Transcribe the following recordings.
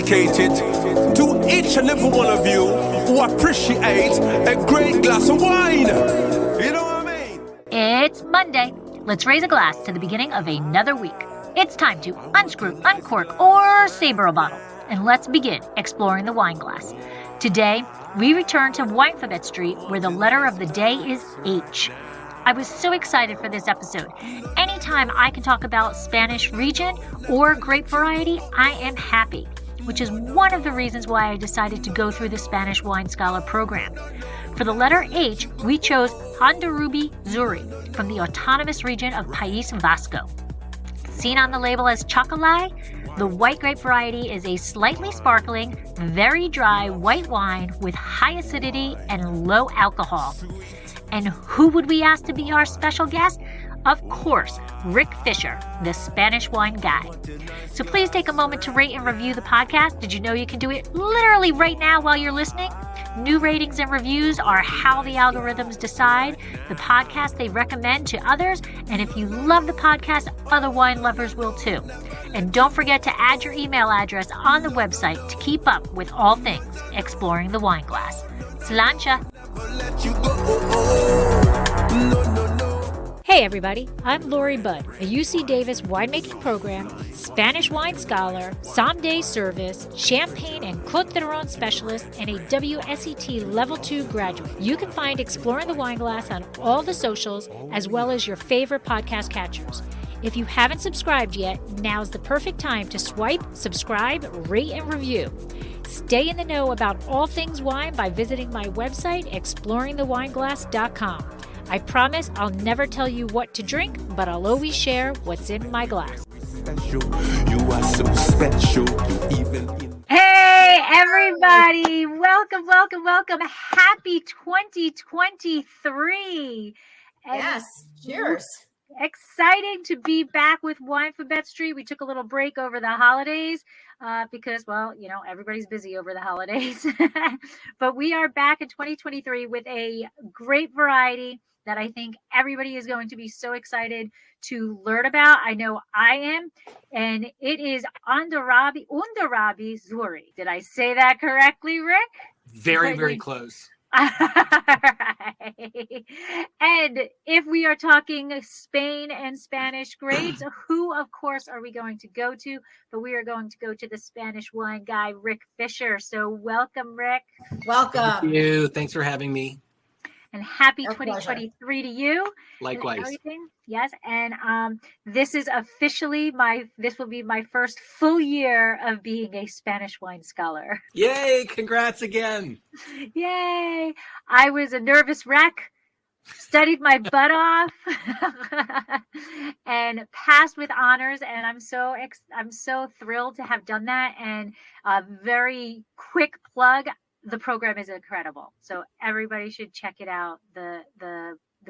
dedicated to each and every one of you who appreciate a great glass of wine. You know what I mean? It's Monday. Let's raise a glass to the beginning of another week. It's time to unscrew, uncork, or saber a bottle. And let's begin exploring the wine glass. Today, we return to Winephabet Street, where the letter of the day is H. I was so excited for this episode. Anytime I can talk about Spanish region or grape variety, I am happy, which is one of the reasons why I decided to go through the Spanish Wine Scholar program. For the letter H, we chose Hondarrabi Zuri from the autonomous region of Pais Vasco. Seen on the label as Txakoli, the white grape variety is a slightly sparkling, very dry white wine with high acidity and low alcohol. And who would we ask to be our special guest? Of course, Rick Fisher, the Spanish wine guy. So please take a moment to rate and review the podcast. Did you know you can do it literally right now while you're listening? New ratings and reviews are how the algorithms decide the podcast they recommend to others. And if you love the podcast, other wine lovers will too. And don't forget to add your email address on the website to keep up with all things exploring the wine glass. Slancha. Hey everybody, I'm Lori Budd, a UC Davis winemaking program, Spanish wine scholar, sommelier service, champagne and Côte d'Aron specialist, and a WSET Level 2 graduate. You can find Exploring the Wine Glass on all the socials, as well as your favorite podcast catchers. If you haven't subscribed yet, now's the perfect time to swipe, subscribe, rate, and review. Stay in the know about all things wine by visiting my website, exploringthewineglass.com. I promise I'll never tell you what to drink, but I'll always share what's in my glass. You are so special. Hey, everybody. Welcome, welcome, welcome. Happy 2023. Yes, cheers. Exciting to be back with Winephabet Street. We took a little break over the holidays because, well, you know, everybody's busy over the holidays. But we are back in 2023 with a great variety that I think everybody is going to be so excited to learn about. I know I am. And it is Hondarrabi Zuri. Did I say that correctly, Rick? Very close. Right. And if we are talking Spain and Spanish grapes, who, of course, are we going to go to? But we are going to go to the Spanish wine guy, Rick Fisher. So welcome, Rick. Welcome. Thank you. Thanks for having me. And happy Our 2023 pleasure. to you. Likewise. And everything. Yes. And this is officially this will be my first full year of being a Spanish wine scholar. Yay. Congrats again. Yay. I was a nervous wreck, studied my butt off, and passed with honors. And I'm so thrilled to have done that. And a very quick plug. The program is incredible. So everybody should check it out. The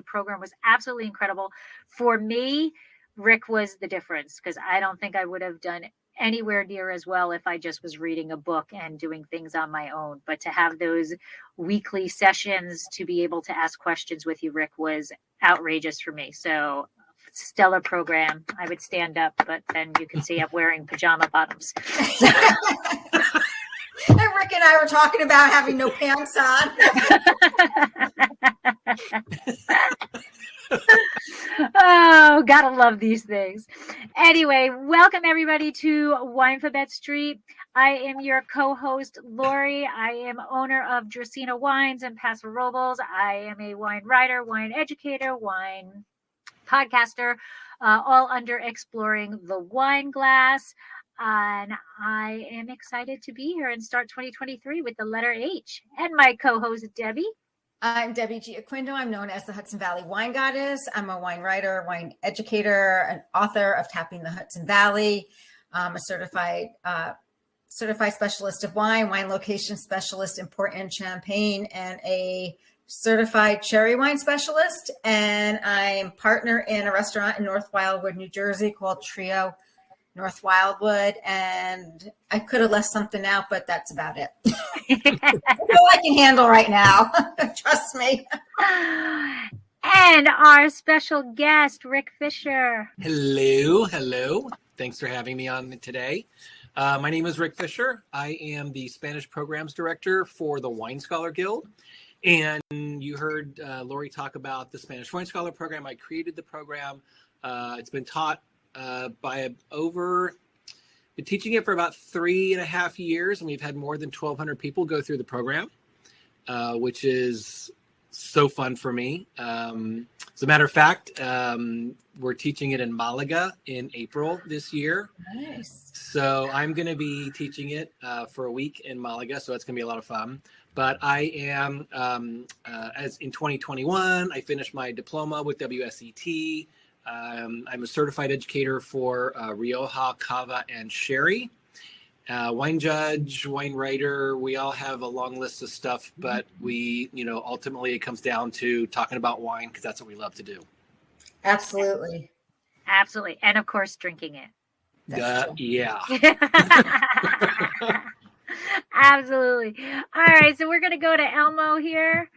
program was absolutely incredible. For me, Rick was the difference because I don't think I would have done anywhere near as well if I just was reading a book and doing things on my own. But to have those weekly sessions to be able to ask questions with you, Rick, was outrageous for me. So stellar program. I would stand up, but then you can see I'm wearing pajama bottoms. And Rick and I were talking about having no pants on. Oh, gotta love these things. Anyway, welcome everybody to Winephabet Street. I am your co-host, Lori. I am owner of Dracaena Wines and Paso Robles. I am a wine writer, wine educator, wine podcaster, all under Exploring the Wine Glass. And I am excited to be here and start 2023 with the letter H. And my co-host, Debbie. I'm Debbie Giaquindo. I'm known as the Hudson Valley Wine Goddess. I'm a wine writer, wine educator, an author of Tapping the Hudson Valley. I'm a certified specialist of wine location specialist in Port and Champagne, and a certified cherry wine specialist. And I'm partner in a restaurant in North Wildwood, New Jersey called Trio North Wildwood, and I could have left something out, but that's about it. That's all I can handle right now. Trust me. And our special guest, Rick Fisher. Hello. Thanks for having me on today. My name is Rick Fisher. I am the Spanish Programs Director for the Wine Scholar Guild. And you heard Lori talk about the Spanish Wine Scholar Program. I created the program. It's been taught been teaching it for about 3.5 years, and we've had more than 1,200 people go through the program, which is so fun for me. As a matter of fact, we're teaching it in Malaga in April this year. Nice. So I'm going to be teaching it for a week in Malaga, so it's going to be a lot of fun. But I am, as in 2021, I finished my diploma with WSET. I'm a certified educator for Rioja, Cava, and Sherry. Wine judge, wine writer, we all have a long list of stuff, but we, ultimately it comes down to talking about wine because that's what we love to do. Absolutely. Absolutely. And of course, drinking it. Yeah. Absolutely. All right. So we're going to go to Elmo here.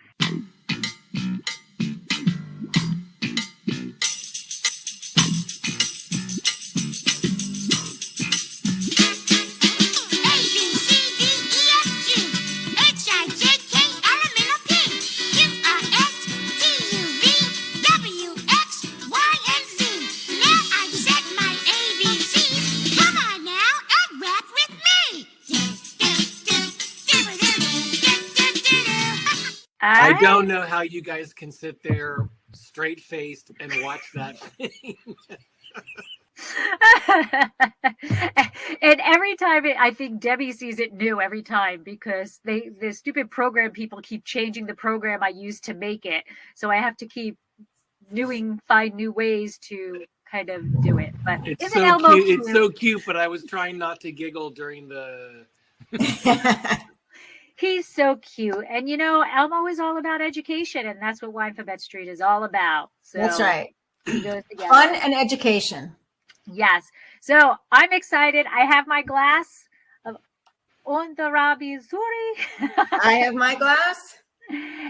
I don't know how you guys can sit there straight-faced and watch that thing. And every time I think Debbie sees it new every time because the stupid program people keep changing the program I use to make it. So I have to keep find new ways to kind of do it. But It's isn't so Elmo cute. It's so cute, but I was trying not to giggle during the... He's so cute. And Elmo is all about education, and that's what Winephabet Street is all about. So That's right. it goes together. Fun and education. Yes. So I'm excited. I have my glass of Hondarrabi Zuri. I have my glass.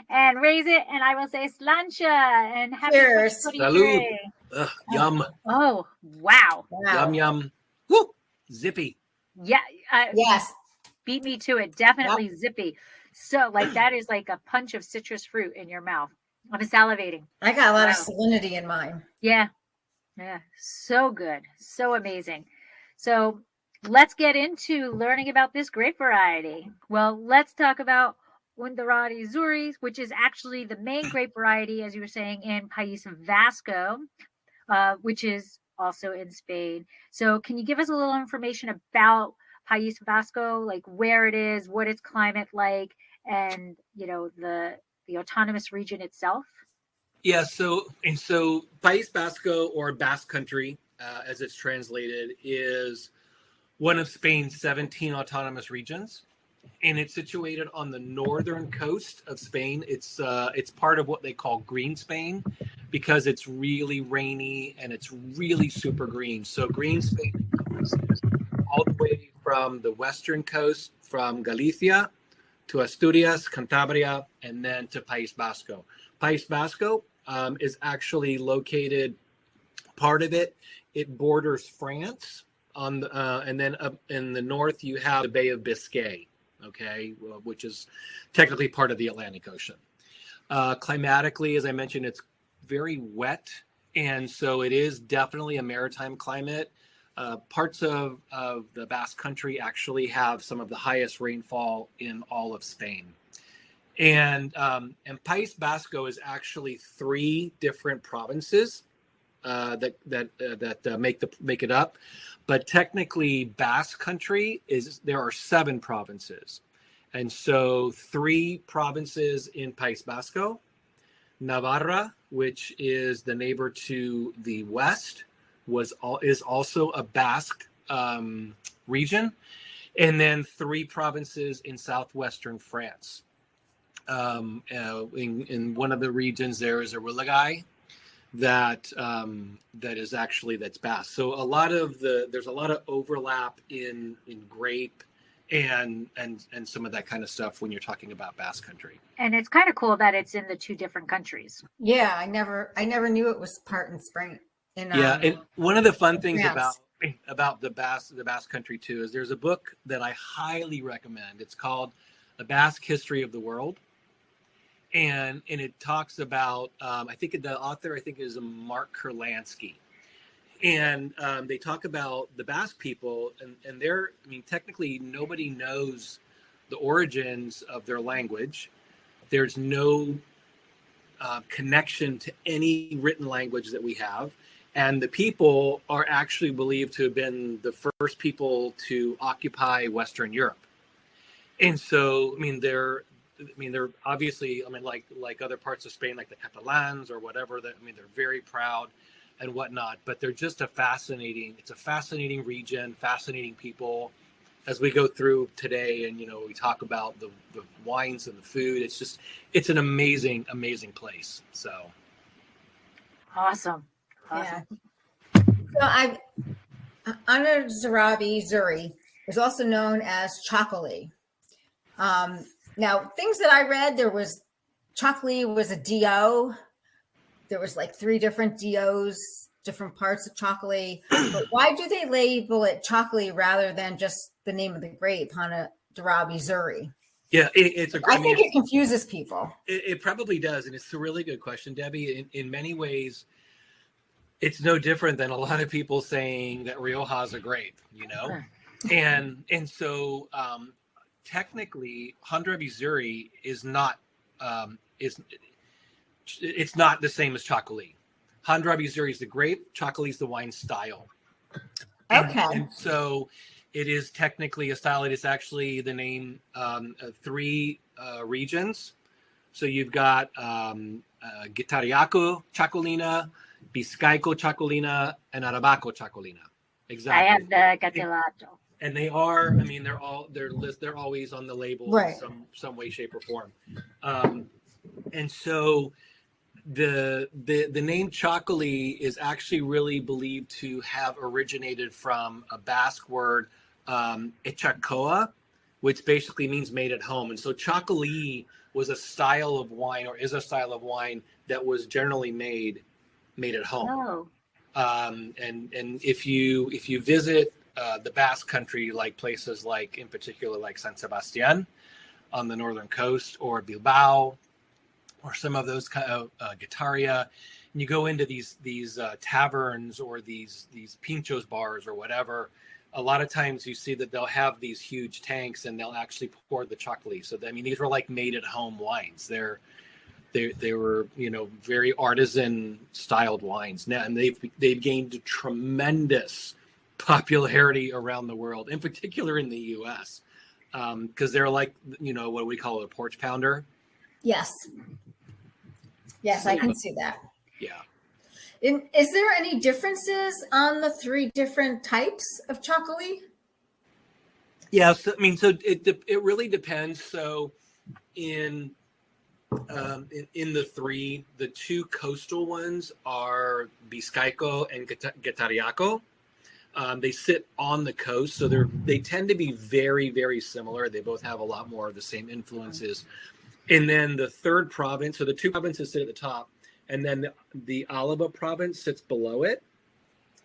And raise it, and I will say slancha and happy Cheers. 2023. Salud. Yum. Oh, wow. Wow. Yum, yum. Woo! Zippy. Yeah. Yes. Beat me to it. Definitely zippy. So that is like a punch of citrus fruit in your mouth. I'm salivating. I got a lot of salinity in mine. Yeah. Yeah. So good. So amazing. So let's get into learning about this grape variety. Well, let's talk about Hondarrabi Zuri, which is actually the main grape variety, as you were saying, in Pais Vasco, which is also in Spain. So can you give us a little information about Pais Vasco, like where it is, what its climate like, and the autonomous region itself? Yeah, so Pais Vasco, or Basque Country, as it's translated, is one of Spain's 17 autonomous regions, and it's situated on the northern coast of Spain. It's part of what they call green Spain because it's really rainy and it's really super green. So green Spain covers all the way from the western coast, from Galicia to Asturias, Cantabria, and then to Pais Vasco. Pais Vasco is actually located, part of it borders France, and then up in the north you have the Bay of Biscay, okay, which is technically part of the Atlantic Ocean. Climatically, as I mentioned, it's very wet, and so it is definitely a maritime climate. Parts of the Basque Country actually have some of the highest rainfall in all of Spain. And Pais Vasco is actually 3 different provinces that make it up. But technically, Basque Country there are 7 provinces. And so 3 provinces in Pais Vasco, Navarra, which is the neighbor to the west, is also a Basque region, and then 3 provinces in southwestern France. In one of the regions, there is a Religai that's Basque. So there's a lot of overlap in grape and some of that kind of stuff when you're talking about Basque Country. And it's kind of cool that it's in the 2 different countries. Yeah, I never knew it was part in Spain. And one of the fun things about the Basque country too is there's a book that I highly recommend. It's called The Basque History of the World. And it talks about, I think the author, is Mark Kurlansky. And they talk about the Basque people and they're, technically nobody knows the origins of their language. There's no connection to any written language that we have. And the people are actually believed to have been the first people to occupy Western Europe. And so, they're obviously, like other parts of Spain, like the Catalans or whatever, that, they're very proud and whatnot, but they're just it's a fascinating region, fascinating people. As we go through today and, we talk about the wines and the food, it's an amazing, amazing place. So. Awesome. Yeah. So Hondarrabi Zuri is also known as Txakoli. Now, things that I read, Txakoli was a DO. There was like 3 different DOs, different parts of Txakoli. But why do they label it Txakoli rather than just the name of the grape, Hondarrabi Zuri? Yeah, I think it confuses people. It probably does, and it's a really good question, Debbie. In many ways, it's no different than a lot of people saying that Rioja is a grape, and so technically, Hondarrabi Zuri is not it's not the same as Txakoli. Hondarrabi Zuri is the grape, Txakoli is the wine style. Okay. And so it is technically a style. It is actually the name of 3 regions. So you've got Guitariaco Txakolina, Vizcaico Txakolina, and Arabaco Txakolina. Exactly. I have the Catelato. And they are, they're always on the label, right, in some way, shape, or form. And so the name Txakoli is actually really believed to have originated from a Basque word, Etxakoa, which basically means made at home. And so Txakoli was a style of wine, or is a style of wine, that was generally made at home. Oh. And if you visit the Basque country, like places like, in particular, like San Sebastian on the northern coast, or Bilbao, or some of those kind of Guitaria, and you go into these taverns or these pinchos bars or whatever, a lot of times you see that they'll have these huge tanks and they'll actually pour the Txakoli. So these were like made at home wines. They were very artisan styled wines now, and they've gained tremendous popularity around the world, in particular in the U.S. Because they're like what we call a porch pounder. Yes, I can see that. Yeah. Is there any differences on the 3 different types of Txakoli? Yeah, so it really depends. So in the 2 coastal ones are Vizcaico and Guitariaco. They sit on the coast, so they tend to be very, very similar. They both have a lot more of the same influences. And then the 3rd province, so the 2 provinces sit at the top, and then the Oliva province sits below it.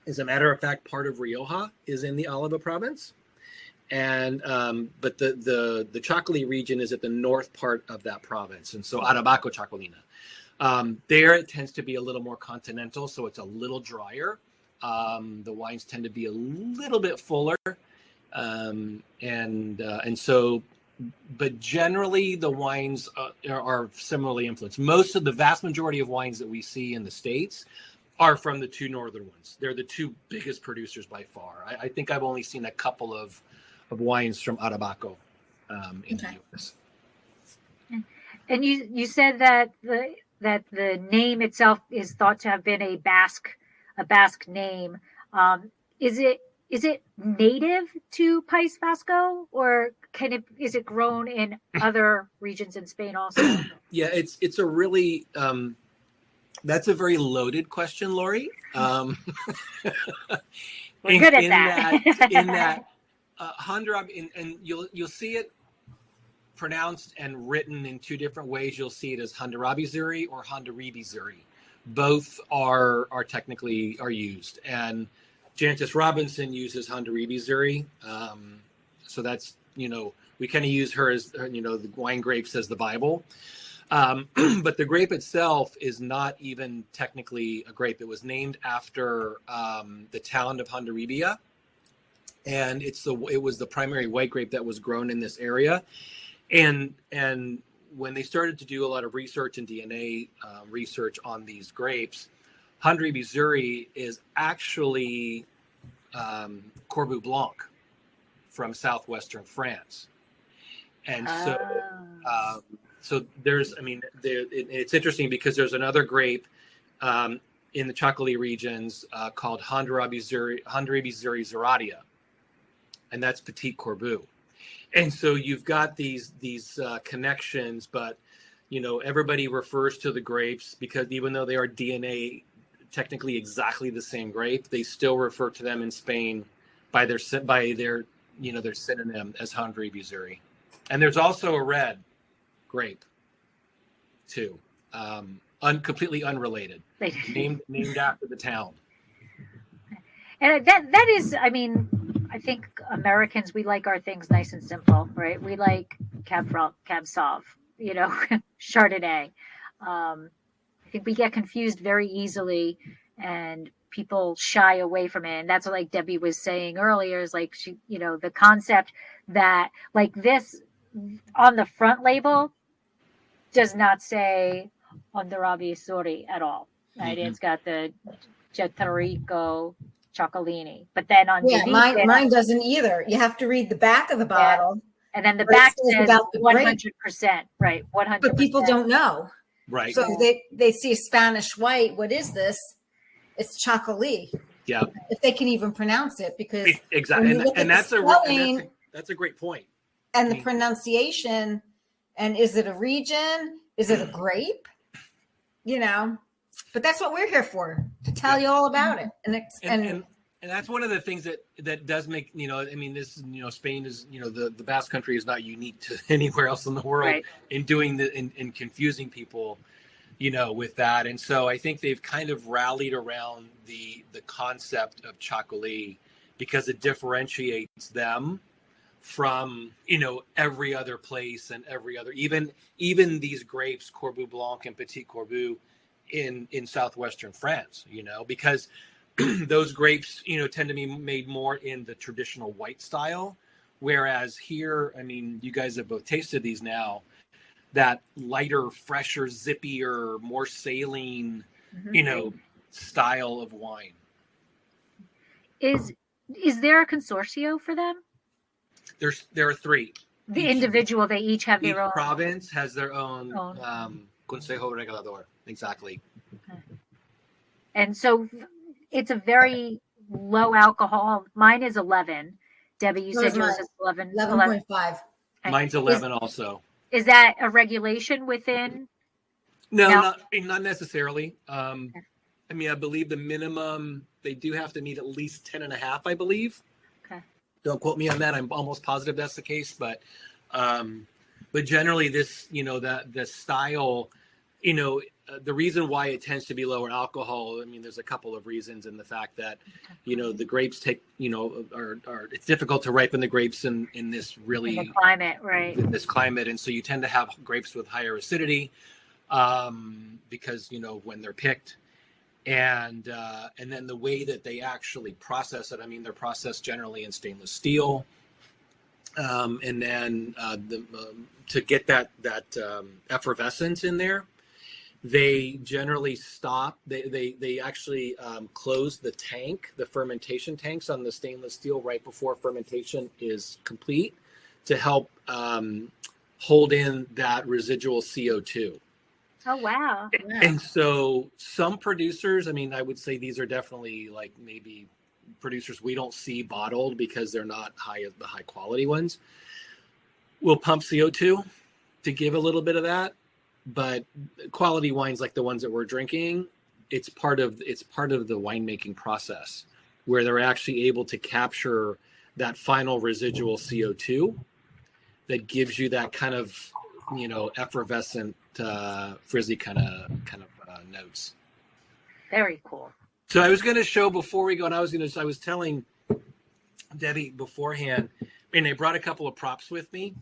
As a matter of fact, part of Rioja is in the Oliva province. And but the Txakoli region is at the north part of that province, and so Arabaco Txakolina. There it tends to be a little more continental, so it's a little drier. The wines tend to be a little bit fuller, and so, but generally the wines are similarly influenced. The vast majority of wines that we see in the States are from the 2 northern ones. They're the 2 biggest producers by far. I think I've only seen a couple of wines from Arabaco in the U.S. And you said that the name itself is thought to have been a Basque name. Is it native to Pais Vasco, or is it grown in other regions in Spain also? Yeah, it's a really that's a very loaded question, Lori. We're good at that. In that Hondarrabi, and you'll see it pronounced and written in 2 different ways. You'll see it as Hondarrabi Zuri or Hondarrabi Zuri. Both are technically used, and Jancis Robinson uses Hondarrabi Zuri. So that's, we kind of use her as, the wine grapes as the Bible. But the grape itself is not even technically a grape. It was named after the town of Hondarribia, and it was the primary white grape that was grown in this area. And when they started to do a lot of research and DNA research on these grapes, Hondarrabi Zuri is actually Corbeau Blanc from southwestern France. And so there's, it's interesting because there's another grape in the Txakoli regions called Hondarrabi Zuri Zeradia, and that's Petit Corbeau. And so you've got these connections, but everybody refers to the grapes because even though they are DNA technically exactly the same grape, they still refer to them in Spain by their synonym as Hondarrabi Zuri. And there's also a red grape too, completely unrelated, named after the town. And that is, I think Americans, we like our things nice and simple, right? We like Cab Sauv, Chardonnay. I think we get confused very easily, and people shy away from it. And that's what, like Debbie was saying earlier, is like the concept that like this on the front label does not say Hondarrabi Zuri at all, right? Mm-hmm. It's got the Txakoli, but then on mine doesn't either. You have to read the back of the bottle, and then the back says 100%, right? 100%. But people don't know, right? So they see a Spanish white. What is this? It's Txakoli. Yeah, if they can even pronounce it, because exactly, and that's a great point. And the pronunciation, and is it a region? Is it a grape? But that's what we're here for, to tell you all about it. And that's one of the things that does make, this, Spain is, the Basque Country is not unique to anywhere else in the world, right, in doing in confusing people, with that. And so I think they've kind of rallied around the concept of Txakoli because it differentiates them from every other place and every other, even these grapes, Corbeau Blanc and Petit Corbeau in southwestern France, because those grapes tend to be made more in the traditional white style, whereas here, you guys have both tasted these now, that lighter, fresher, zippier, more saline style of wine. Is there a consortio for them? There are three. The individual, they each have their own. Each province has their own Consejo Regulador. Exactly. Okay. And so it's a very low alcohol. Mine is 11. Debbie, you said yours is 11. 11.5. Okay. Mine's 11 also. Is that a regulation within? No, not necessarily. I believe the minimum, they do have to meet at least 10.5, I believe. Don't quote me on that. I'm almost positive that's the case, but generally this, the style, the reason why it tends to be lower alcohol, there's a couple of reasons in the fact that, the grapes take, it's difficult to ripen the grapes in this really in the climate, right? In this climate. And so you tend to have grapes with higher acidity because, when they're picked. And then the way that they actually process it, they're processed generally in stainless steel, and then to get that effervescence in there, they generally stop. They actually close the fermentation tanks on the stainless steel right before fermentation is complete to help hold in that residual CO2. Oh, wow. And so some producers, I would say these are definitely like maybe producers we don't see bottled because they're not the high quality ones, will pump CO2 to give a little bit of that. But quality wines like the ones that we're drinking, it's part of the winemaking process where they're actually able to capture that final residual CO2 that gives you that kind of, effervescent, frizzy kind of notes. Very cool. So I was going to show before we go, and I was telling Debbie beforehand, and I brought a couple of props with me.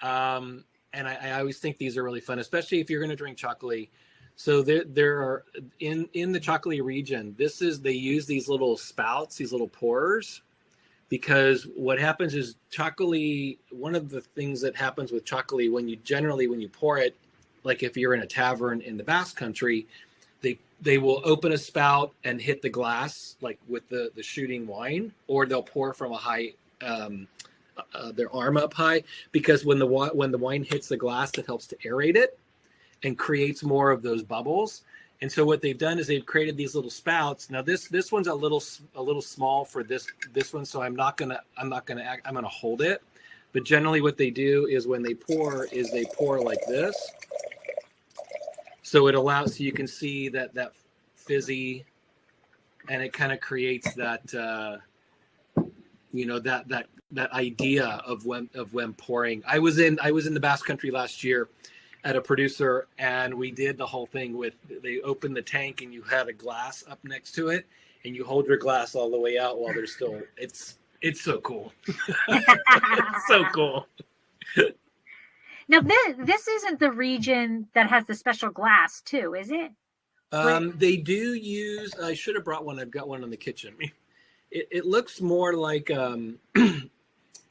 And I always think these are really fun, especially if you're going to drink Txakoli. So there are in the Txakoli region, they use these little spouts, these little pourers, because what happens is Txakoli, one of the things that happens with Txakoli when you pour it, like if you're in a tavern in the Basque Country, they will open a spout and hit the glass like with the shooting wine, or they'll pour from a high their arm up high, because when the wine hits the glass, it helps to aerate it and creates more of those bubbles. And so what they've done is they've created these little spouts. Now this one's a little small for this one, so I'm gonna hold it. But generally what they do is when they pour like this. So it allows, so you can see that fizzy, and it kind of creates that that idea of when pouring. I was in the Basque Country last year at a producer, and we did the whole thing with, they opened the tank and you had a glass up next to it, and you hold your glass all the way out while there's still, it's so cool. It's so cool. Now, this isn't the region that has the special glass, too, is it? They do use, I should have brought one. I've got one in the kitchen. It looks more like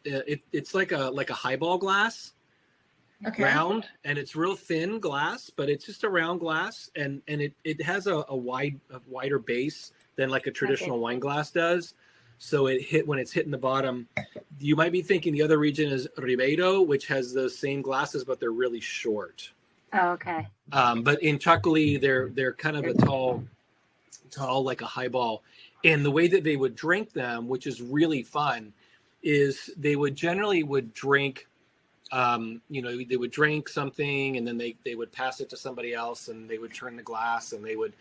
it's like a highball glass, round, and it's real thin glass, but it's just a round glass, and it has a wider base than like a traditional wine glass does. So when it's hitting the bottom, you might be thinking the other region is Ribeiro, which has those same glasses, but they're really short. Oh, okay. But in Txakoli, they're kind of a tall like a highball. And the way that they would drink them, which is really fun, is they would generally drink, they would drink something, and then they would pass it to somebody else, and they would turn the glass, and they would,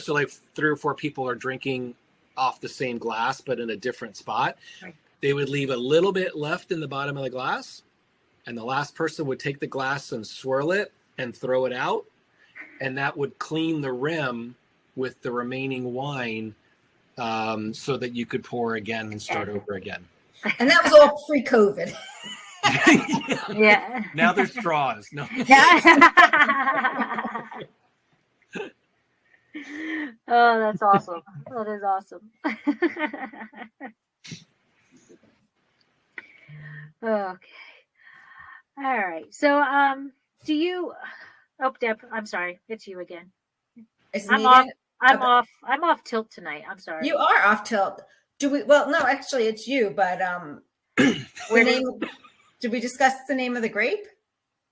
so like 3 or 4 people are drinking off the same glass, but in a different spot. Right. They would leave a little bit left in the bottom of the glass, and the last person would take the glass and swirl it and throw it out, and that would clean the rim with the remaining wine, so that you could pour again and start over again. And that was all pre-COVID. Yeah. Now there's straws. No. Oh, that's awesome. That is awesome. Okay. All right. So, do you? Oh, Deb, I'm sorry. It's you again. I'm off tilt tonight. I'm sorry. You are off tilt. Do we? Well, no, actually, it's you. But did we discuss the name of the grape?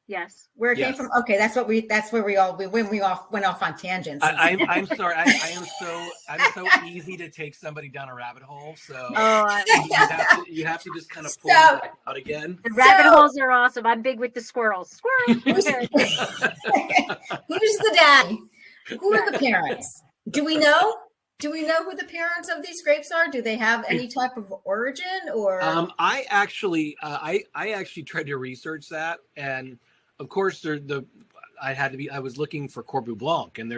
Yes. Where it came from? Okay, that's where we went off on tangents. I'm sorry. I'm so easy to take somebody down a rabbit hole. So you have to just kind of pull me back out again. The rabbit holes are awesome. I'm big with the squirrels. Squirrels. Who's the daddy? Who are the parents? Do we know? Do we know who the parents of these grapes are? Do they have any type of origin, or? I actually tried to research that, and of course I was looking for Corbu Blanc, and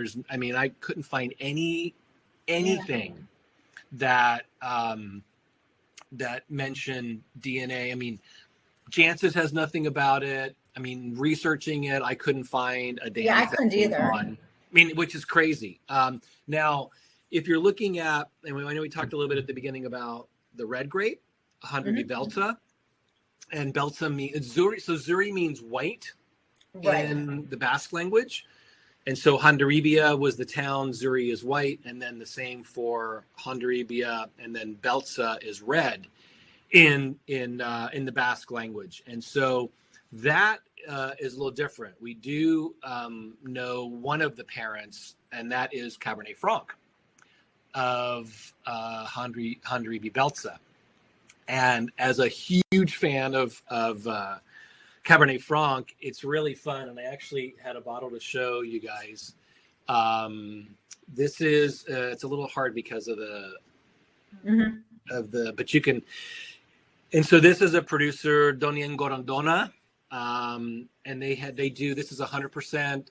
I couldn't find anything that mentioned DNA. I mean, Jancis has nothing about it. I mean, researching it, I couldn't find a damn thing. Yeah, I couldn't either. Which is crazy. Now, if you're looking at, and I know we talked a little bit at the beginning about the red grape, Hondarrabi Belta, and Belta means Zuri. So Zuri means white in the Basque language, and so Hondarribia was the town. Zuri is white, and then the same for Hondarribia, and then Belta is red in the Basque language, and so that is a little different. We do know one of the parents, and that is Cabernet Franc of Hondarrabi Belta. And as a huge fan of Cabernet Franc, it's really fun. And I actually had a bottle to show you guys. This is it's a little hard because of but you can. And so this is a producer, Donien Gorondona. And they do, this is 100%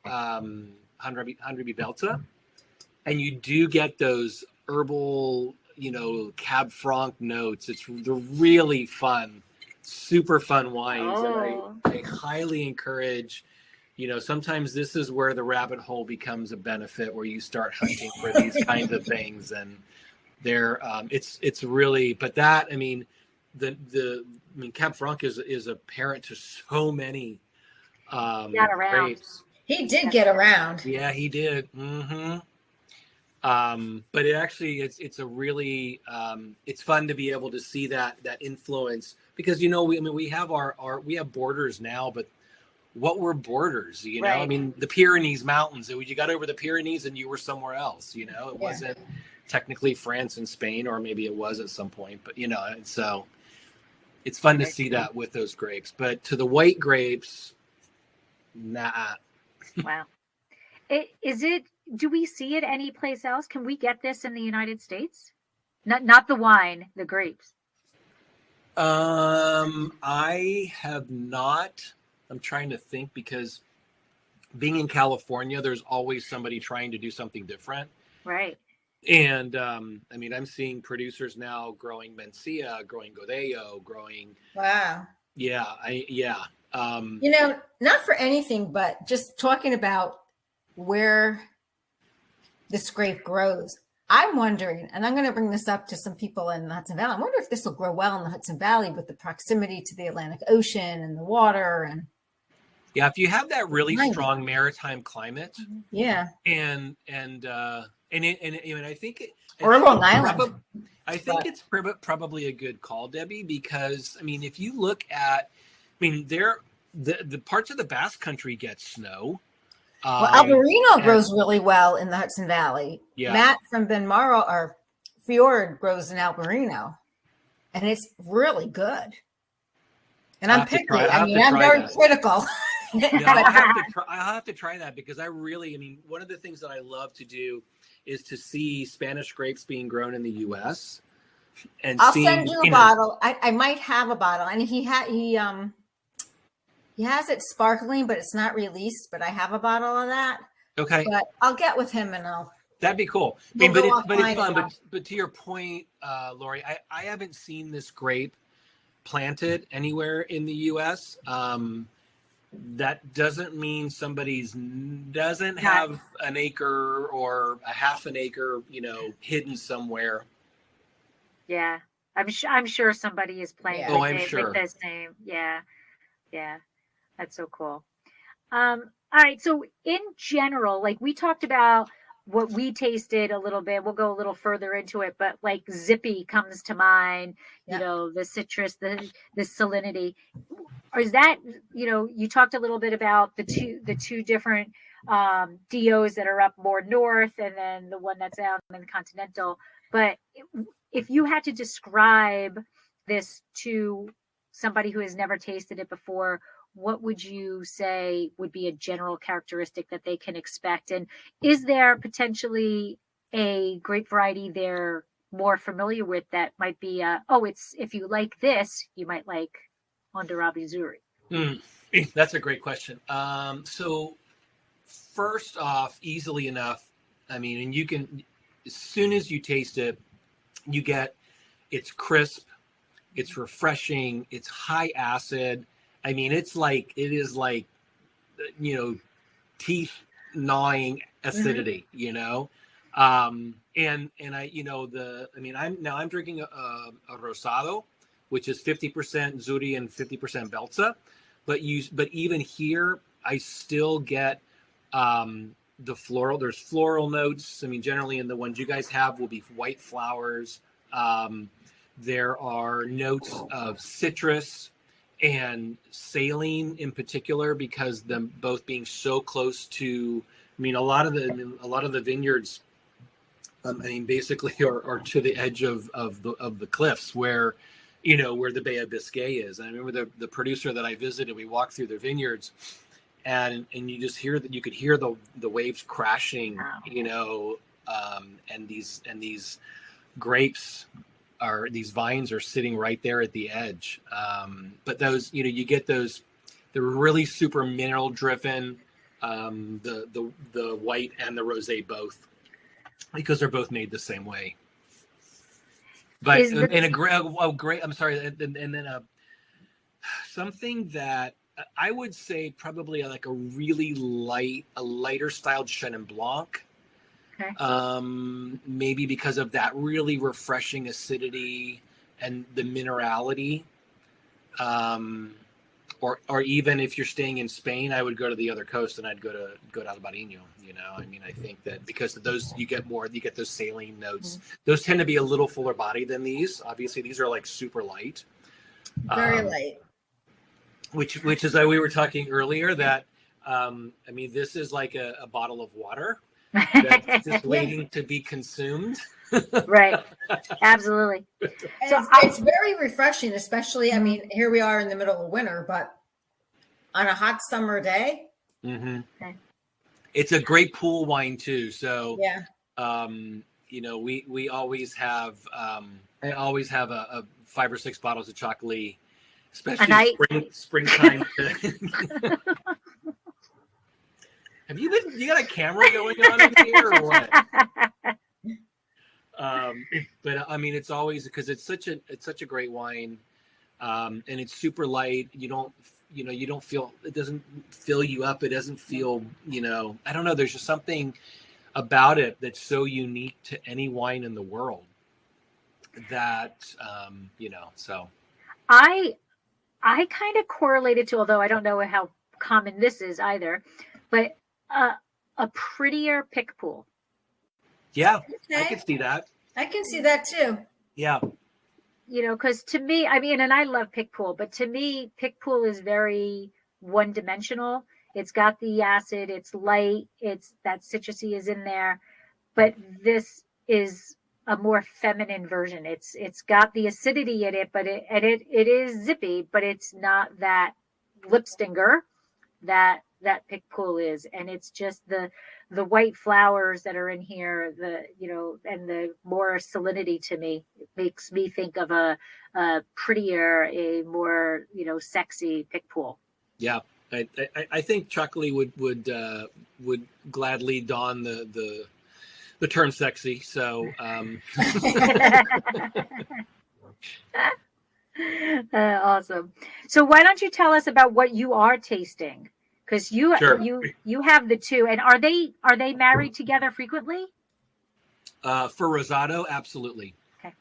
Hondarrabi Belta, and you do get those herbal, Cab Franc notes. They're really fun, super fun wines. Oh. And I highly encourage, sometimes this is where the rabbit hole becomes a benefit, where you start hunting for these kinds of things. And they're, it's really, but that, Cab Franc is a parent to so many grapes. He did get around. Yeah, he did. Mm-hmm. But it actually, it's a really, it's fun to be able to see that influence, because, we have we have borders now, but what were borders, Right. The Pyrenees Mountains, you got over the Pyrenees and you were somewhere else, it wasn't technically France and Spain, or maybe it was at some point, but, so it's fun to see that with those grapes. But to the white grapes, nah. Wow. Do we see it any place else? Can we get this in the United States? Not the wine, the grapes. I have not. I'm trying to think, because being in California, there's always somebody trying to do something different. Right. And I'm seeing producers now growing Mencia, growing Godello, growing. Wow. Yeah. Not for anything, but just talking about where this grape grows. I'm wondering, and I'm going to bring this up to some people in the Hudson Valley. I wonder if this will grow well in the Hudson Valley with the proximity to the Atlantic Ocean and the water. And yeah, if you have that really strong maritime climate, yeah, and I think or Long Island. I think it's probably a good call, Debbie, because if you look at, the parts of the Basque Country get snow. Well, Albarino grows really well in the Hudson Valley. Yeah. Matt from Benmaro or Fjord grows in Albarino, and it's really good. And I'm picky. I'm very critical. I'll have to try that, because I really, one of the things that I love to do is to see Spanish grapes being grown in the U.S. and I'll send you a bottle. I might have a bottle, and he has it sparkling, but it's not released. But I have a bottle of that. Okay. But I'll get with him and that'd be cool. But it's fun. But to your point, Lori, I haven't seen this grape planted anywhere in the U.S. That doesn't mean somebody's doesn't have an acre or a half an acre, hidden somewhere. Yeah, I'm sure somebody is playing. Yeah. Oh, I'm sure. With this name. Yeah. That's so cool. All right. So in general, like we talked about what we tasted a little bit, we'll go a little further into it, but like Zippy comes to mind, the citrus, the salinity. Or is that, you talked a little bit about the two different DOs that are up more north, and then the one that's out in the continental. But if you had to describe this to somebody who has never tasted it before, what would you say would be a general characteristic that they can expect? And is there potentially a grape variety they're more familiar with that might be, if you like this, you might like Hondarrabi Zuri? That's a great question. So first off, easily enough, and you can, as soon as you taste it, you get, it's crisp, it's refreshing, it's high acid. It is like, teeth gnawing acidity, and I'm drinking a Rosado, which is 50% Zuri and 50% Belza. But even here, I still get the floral. There's floral notes. Generally in the ones you guys have will be white flowers. There are notes of citrus and saline in particular, because them both being so close to, a lot of the vineyards, basically are to the edge of the cliffs where, where the Bay of Biscay is. And I remember the producer that I visited, we walked through their vineyards, and you just hear that, you could hear the waves crashing, Wow. And these grapes these vines are sitting right there at the edge. But those, you get those, they're really super mineral driven, the white and the rosé both. because they're both made the same way. But great. I'm sorry, and then something that I would say probably like a really lighter styled Chenin Blanc. Okay. Maybe because of that really refreshing acidity and the minerality. Or even if you're staying in Spain, I would go to the other coast and I'd go to Albarino. You know, I mean, I think that because of those, you get those saline notes. Those tend to be a little fuller body than these. Obviously, these are like super light. Very light. Which is like we were talking earlier that, I mean, this is like a bottle of water that's just waiting to be consumed. Right. Absolutely. And So it's very refreshing, especially, I mean, here we are in the middle of winter, but on a hot summer day. Mm-hmm. Okay. It's a great pool wine too. So, yeah. You know, we always have, I always have a 5 or 6 bottles of Txakoli, especially springtime. Have you got a camera going on in here or what? But I mean, it's always because it's such a great wine, and it's super light. You don't feel, it doesn't fill you up. It doesn't feel, I don't know. There's just something about it that's so unique to any wine in the world that, so. I kind of correlated to, although I don't know how common this is either, but a prettier pick pool. Yeah, okay. I can see that. I can see that too. Yeah. Because to me, I mean, and I love pick pool, but to me, pick pool is very one-dimensional. It's got the acid, it's light, it's that citrusy is in there, but this is a more feminine version. It's got the acidity in it, but it is zippy, but it's not that lip stinger that pick pool is. And it's just the white flowers that are in here, and the more salinity to me. It makes me think of a prettier, a more, sexy pick pool. Yeah. I think Txakoli would gladly don the term sexy. So awesome. So why don't you tell us about what you are tasting? Because you have the two, and are they married together frequently? For Rosado, absolutely. Okay.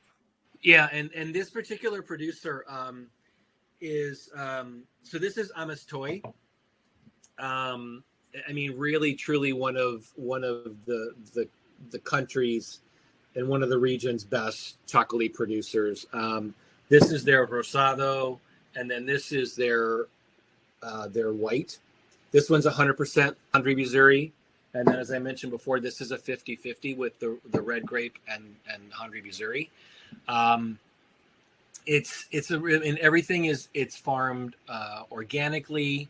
Yeah, and this particular producer is so this is Amos Toy. I mean, really, truly one of the country's and one of the region's best Txakoli producers. This is their Rosado, and then this is their white. This one's 100% Hondarrabi Zuri, and then as I mentioned before, this is a 50-50 with the red grape and Hondarrabi Zuri. And everything it's farmed organically.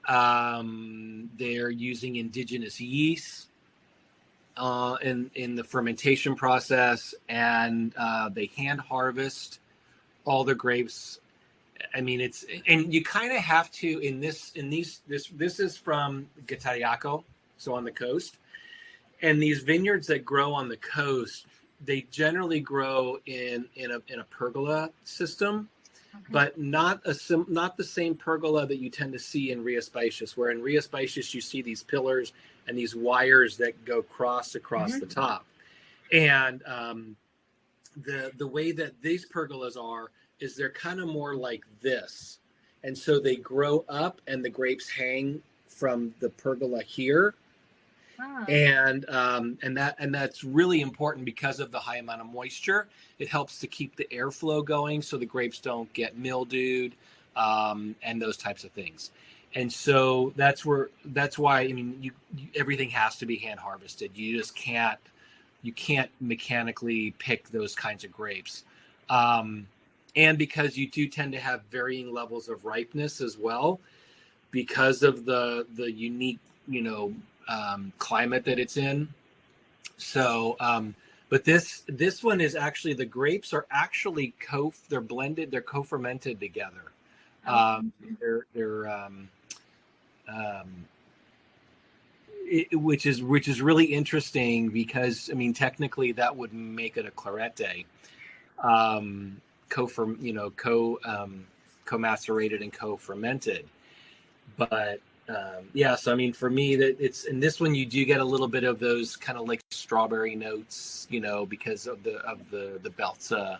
They're using indigenous yeast in the fermentation process, and they hand harvest all the grapes. I mean, and you kind of have to this is from Guatayaco, so on the coast, and these vineyards that grow on the coast, they generally grow in a pergola system. Okay. But not the same pergola that you tend to see in Rías Baixas, where in Rías Baixas you see these pillars and these wires that go across the top. And the way that these pergolas are is they're kind of more like this. And so they grow up and the grapes hang from the pergola here. Oh. And that's really important because of the high amount of moisture. It helps to keep the airflow going so the grapes don't get mildewed and those types of things. And so that's why, I mean, everything has to be hand harvested. You just can't mechanically pick those kinds of grapes. And because you do tend to have varying levels of ripeness as well, because of the unique, climate that it's in. So, but this one is actually, the grapes are actually they're blended, they're co-fermented together. which is really interesting because I mean technically that would make it a clarete, co-macerated and co-fermented. But yeah, so I mean for me that it's in this one you do get a little bit of those kind of like strawberry notes, because of the Belza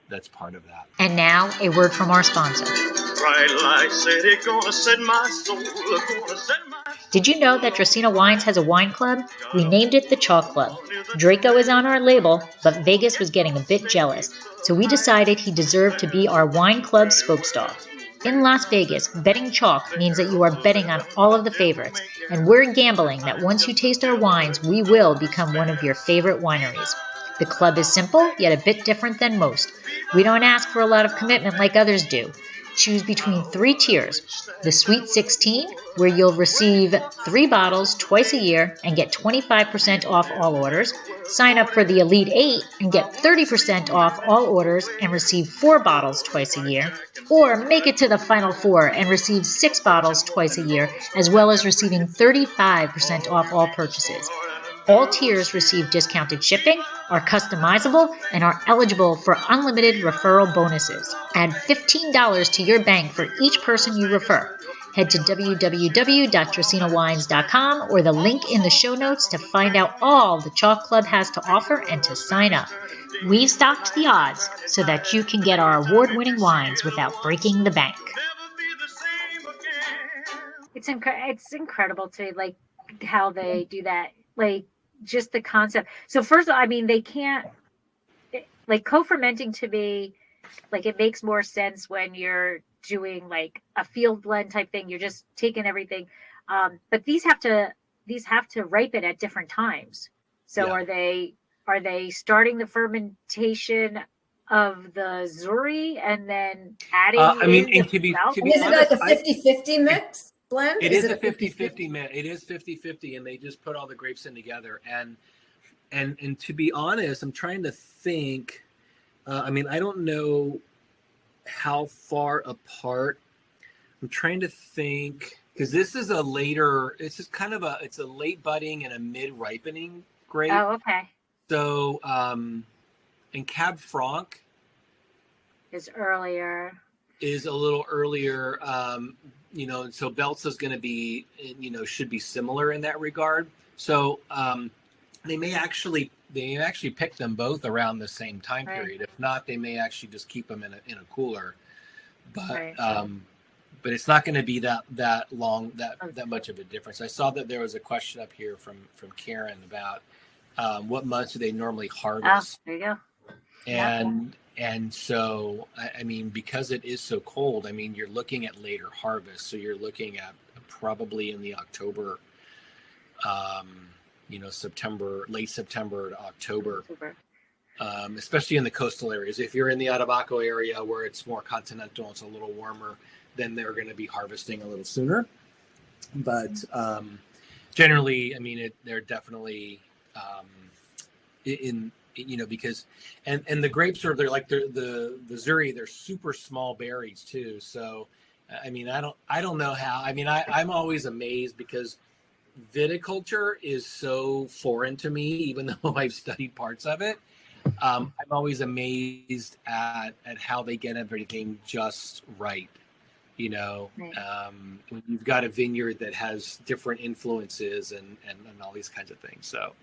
that's part of that. And now a word from our sponsor. Did you know that Dracaena Wines has a wine club? We named it the Chalk Club. Draco is on our label, but Vegas was getting a bit jealous, so we decided he deserved to be our wine club spokesdog. In Las Vegas, betting chalk means that you are betting on all of the favorites, and we're gambling that once you taste our wines, we will become one of your favorite wineries. The club is simple, yet a bit different than most. We don't ask for a lot of commitment like others do. Choose between 3 tiers. The Sweet 16, where you'll receive 3 bottles twice a year and get 25% off all orders. Sign up for the Elite 8 and get 30% off all orders and receive 4 bottles twice a year. Or make it to the Final 4 and receive 6 bottles twice a year, as well as receiving 35% off all purchases. All tiers receive discounted shipping, are customizable, and are eligible for unlimited referral bonuses. Add $15 to your bank for each person you refer. Head to www.dracaenawines.com or the link in the show notes to find out all the Chalk Club has to offer and to sign up. We've stocked the odds so that you can get our award-winning wines without breaking the bank. It's incredible to like how they do that. Like just the concept. So first of all, I mean, they can't like co-fermenting to me, like it makes more sense when you're doing like a field blend type thing. You're just taking everything. But these have to ripen at different times. So yeah. Are they starting the fermentation of the Zuri and then adding I mean, and to be is it honest, like a 50-50 mix? Blend? It is a 50-50 man. It is 50-50, and they just put all the grapes in together. And to be honest, I'm trying to think. I mean, I don't know how far apart. I'm trying to think because this is a later. It's just kind of it's a late budding and a mid ripening grape. Oh, okay. So, and Cab Franc is earlier. Is a little earlier. So Belza's going to be, should be similar in that regard. So they may actually pick them both around the same time period. If not, they may actually just keep them in a cooler. But but it's not going to be that long that much of a difference. I saw that there was a question up here from Karen about what months do they normally harvest? There you go. And so, I mean, because it is so cold, I mean, you're looking at later harvest. So you're looking at probably in the October, September, late September to October, especially in the coastal areas. If you're in the Atabaco area where it's more continental, it's a little warmer, then they're going to be harvesting a little sooner. But generally, I mean, they're definitely because and the grapes they're like the Zuri, they're super small berries too. So I mean, I don't know how. I mean, I'm always amazed because viticulture is so foreign to me, even though I've studied parts of it. I'm always amazed at how they get everything just right. When you've got a vineyard that has different influences and all these kinds of things. So.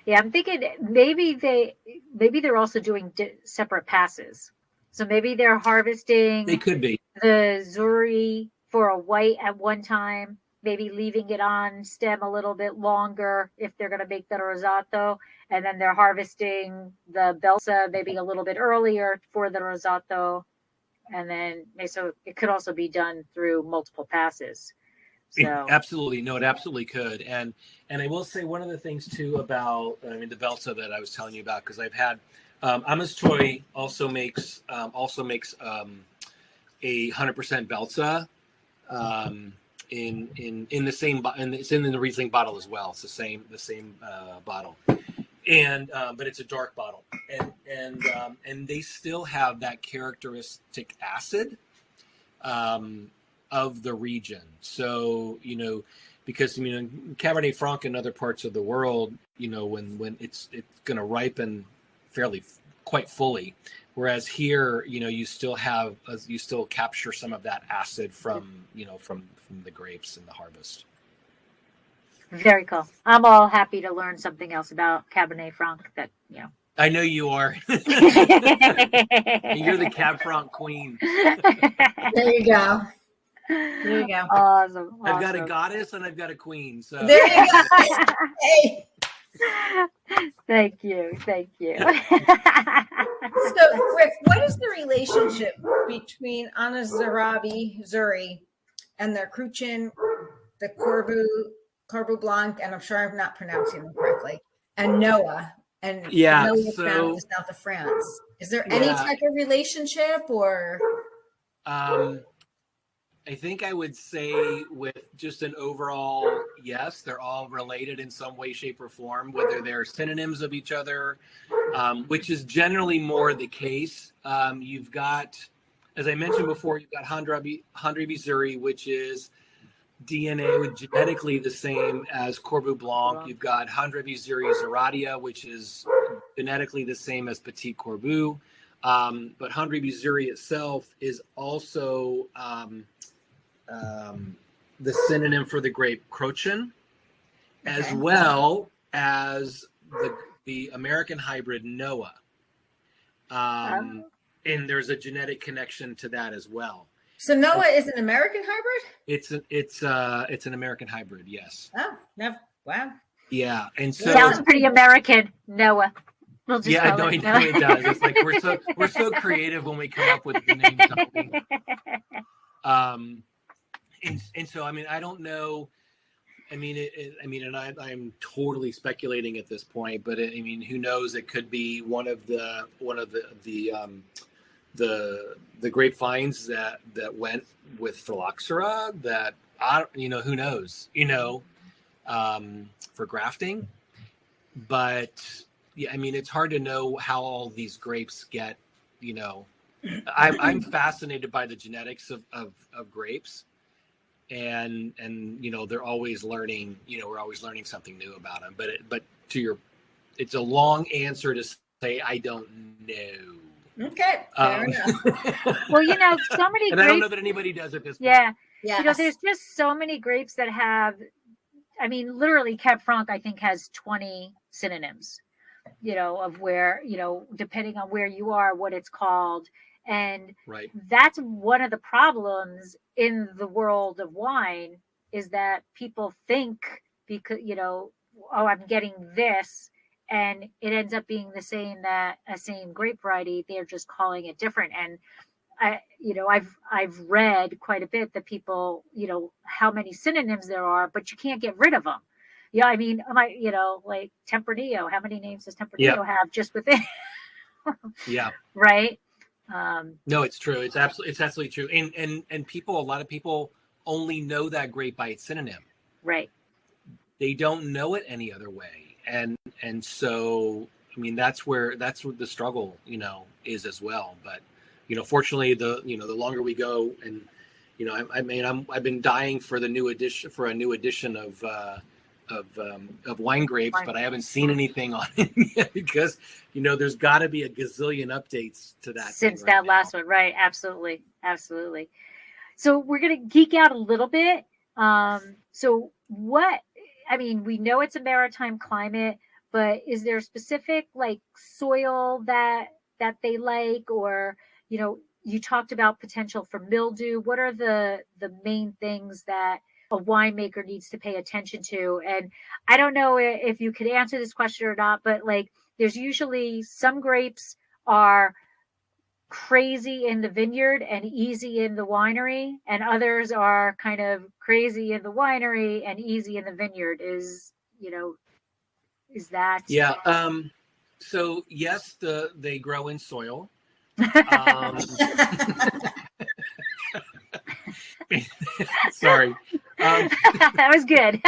Yeah, I'm thinking maybe they're also doing separate passes. So maybe they're harvesting. They could be the Zuri for a white at one time, maybe leaving it on stem a little bit longer if they're going to make the Rosato, and then they're harvesting the Belza maybe a little bit earlier for the Rosato, and then so it could also be done through multiple passes. So. Absolutely. No, it absolutely could. And I will say one of the things too about, the Belza that I was telling you about, because I've had, Amos Toy also makes a 100% Belza in the same, and it's in the Riesling bottle as well. It's the same bottle. And, but it's a dark bottle and they still have that characteristic acid, of the region. So, because Cabernet Franc in other parts of the world, when it's going to ripen quite fully, whereas here, you still capture some of that acid from the grapes in the harvest. Very cool. I'm all happy to learn something else about Cabernet Franc that, I know you are. You're the Cab Franc queen. There you go. There you go. Awesome. I've got a goddess and I've got a queen. So there you go. Hey. Thank you. Thank you. So, Rick, what is the relationship between Hondarrabi Zuri and their Cruchin, the Corbeau Blanc, and I'm sure I'm not pronouncing them correctly, and Noah? And Noah found in the south of France. Is there any type of relationship, or? I think I would say with just an overall yes, they're all related in some way, shape, or form, whether they're synonyms of each other, which is generally more the case. You've got, as I mentioned before, you've got Hondarrabi Zuri, which is DNA genetically the same as Corbeau Blanc. You've got Hondarrabi Zuri Zeradia, which is genetically the same as Petit Corbeau. But Hondarrabi Zuri itself is also the synonym for the grape Cruchin, as well as the American hybrid Noah. And there's a genetic connection to that as well. So Noah is an American hybrid? It's an American hybrid, yes. Oh, no. Wow. Yeah, and so sounds pretty American, Noah. No, it does. It's like we're so creative when we come up with the names. And so I don't know. And I'm totally speculating at this point, but who knows? It could be one of the grapevines that went with phylloxera. That who knows? For grafting, but. Yeah, it's hard to know how all these grapes get, I'm fascinated by the genetics of grapes, and they're always learning, we're always learning something new about them. But it's a long answer to say I don't know. Okay, fair enough. Well, so many and grapes, I don't know that anybody does at this point. Yeah. There's just so many grapes that have, literally Cab Franc, I think, has 20 synonyms. Of where, depending on where you are, what it's called. And that's one of the problems in the world of wine, is that people think because, I'm getting this, and it ends up being the same grape variety. They're just calling it different. And I've read quite a bit that people, how many synonyms there are, but you can't get rid of them. Yeah, like Tempranillo. How many names does Tempranillo have just within? Yeah. Right. No, it's true. It's absolutely true. And a lot of people only know that grape by its synonym. Right. They don't know it any other way. And so that's where the struggle, is as well. But fortunately, the longer we go, and I've been dying for a new edition of wine grapes, but I haven't seen anything on it yet, because there's got to be a gazillion updates to that since that last one. Right. Absolutely. So we're gonna geek out a little bit. So we know it's a maritime climate, but is there a specific soil that they like, or you talked about potential for mildew? What are the main things that a winemaker needs to pay attention to? And I don't know if you could answer this question or not, but there's usually some grapes are crazy in the vineyard and easy in the winery, and others are kind of crazy in the winery and easy in the vineyard. Is that? Yeah. So yes, they grow in soil. Sorry. That was good.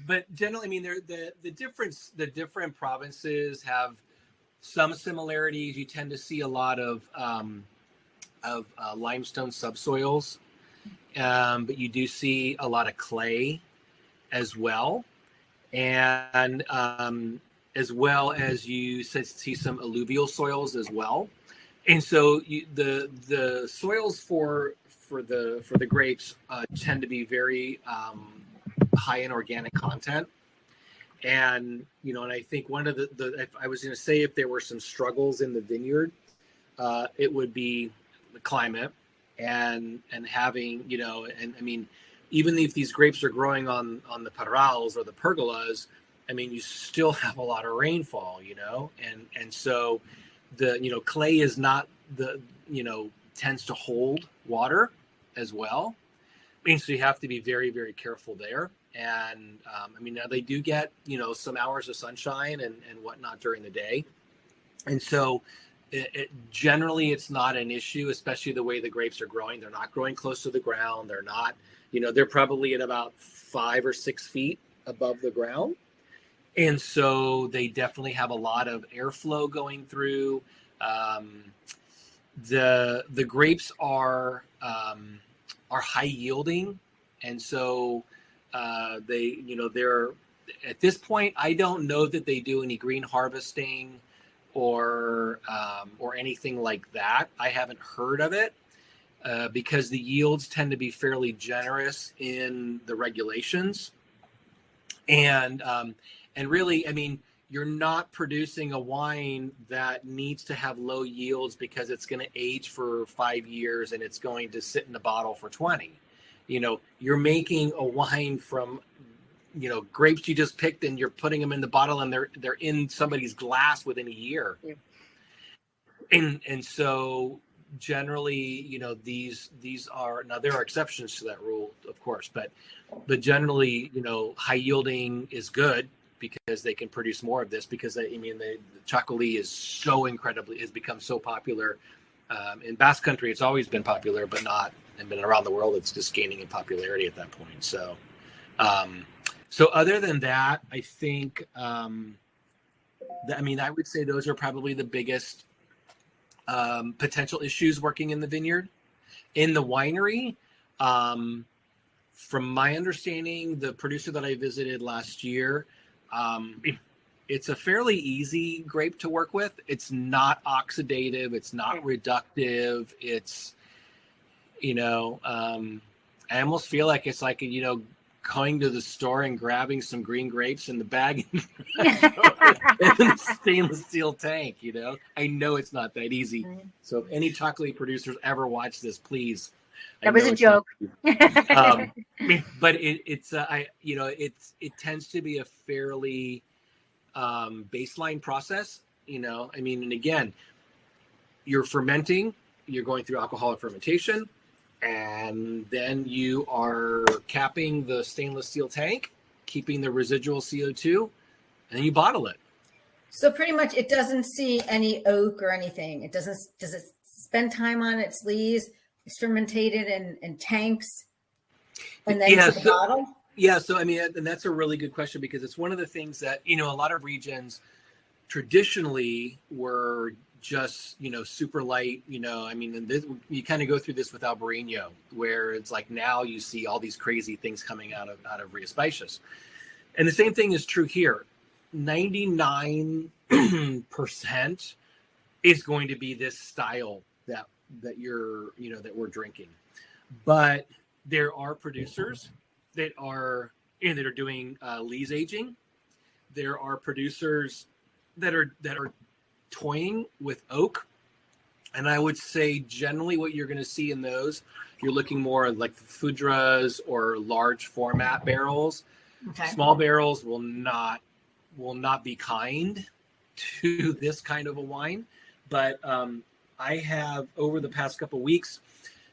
But generally, the different provinces have some similarities. You tend to see a lot of limestone subsoils. but you do see a lot of clay as well. And as well as you see some alluvial soils as well. And so the soils for the grapes tend to be very high in organic content. And, you know, and I think one of I was going to say, if there were some struggles in the vineyard, it would be the climate and having, you know, and I mean, even if these grapes are growing on the parrals or the pergolas, I mean, you still have a lot of rainfall, you know, and so the, you know, clay is not tends to hold water as well. I mean, so you have to be very, very careful there. And I mean, now they do get, you know, some hours of sunshine and whatnot during the day. And so generally it's not an issue, especially the way the grapes are growing. They're not growing close to the ground. They're not, you know, they're probably at about 5 or 6 feet above the ground. And so they definitely have a lot of airflow going through. The grapes are high yielding. And so they, you know, they're at this point, I don't know that they do any green harvesting or anything like that. I haven't heard of it because the yields tend to be fairly generous in the regulations. And really, I mean, you're not producing a wine that needs to have low yields because it's going to age for 5 years and it's going to sit in the bottle for 20. You know, you're making a wine from, you know, grapes you just picked and you're putting them in the bottle and they're in somebody's glass within a year. Yeah. And so generally, you know, these are, now there are exceptions to that rule, of course, but generally, you know, high yielding is good because they can produce more of this because I mean, the Txakoli has become so popular. In Basque Country, it's always been popular, but not, and been around the world, it's just gaining in popularity at that point. So, so other than that, I think, I mean, I would say those are probably the biggest potential issues working in the vineyard. In the winery, from my understanding, the producer that I visited last year, it's a fairly easy grape to work with. It's not oxidative. It's not reductive. It's, you know, I almost feel like it's like, you know, going to the store and grabbing some green grapes in the bag in the stainless steel tank, you know. I know it's not that easy. So if any Txakoli producers ever watch this, please. That was a joke. But it tends to be a fairly baseline process, you know. I mean, and again, you're fermenting, you're going through alcoholic fermentation, and then you are capping the stainless steel tank, keeping the residual CO2, and then you bottle it. So pretty much it doesn't see any oak or anything. Does it spend time on its lees? It's fermented in tanks and then to the bottle? Yeah, so I mean, and that's a really good question because it's one of the things that, you know, a lot of regions traditionally were just, you know, super light, you know, I mean, and this, you kind of go through this with Albarino, where it's like now you see all these crazy things coming out of Ria Spicious. And the same thing is true here. 99% is going to be this style that you're, you know, that we're drinking. But there are producers that are doing lees aging. There are producers that are toying with oak, and I would say generally what you're going to see in those, you're looking more like Fudras or large format barrels. Okay. Small barrels will not be kind to this kind of a wine, but I have over the past couple of weeks,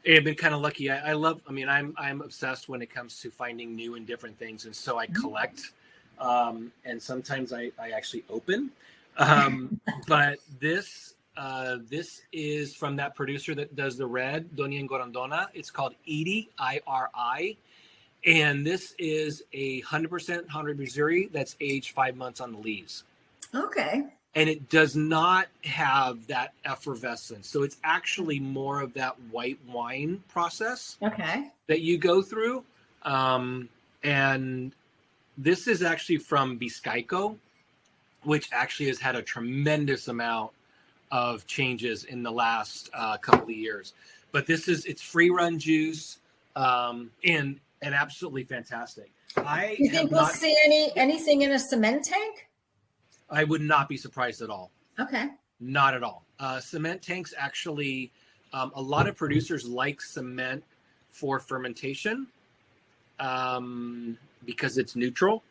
I've been kind of lucky. I'm obsessed when it comes to finding new and different things, and so I collect, and sometimes I actually open. But this is from that producer that does the red, Doña Gorondona. It's called Iri, I-R-I. And this is a 100% Hondarrabi Zuri that's aged 5 months on the lees. Okay. and it does not have that effervescence. So it's actually more of that white wine process that you go through. And this is actually from Vizcaico, which actually has had a tremendous amount of changes in the last couple of years. But it's free run juice, and absolutely fantastic. You think we'll see anything in a cement tank? I would not be surprised at all. Okay. Not at all. Cement tanks actually, a lot of producers like cement for fermentation because it's neutral.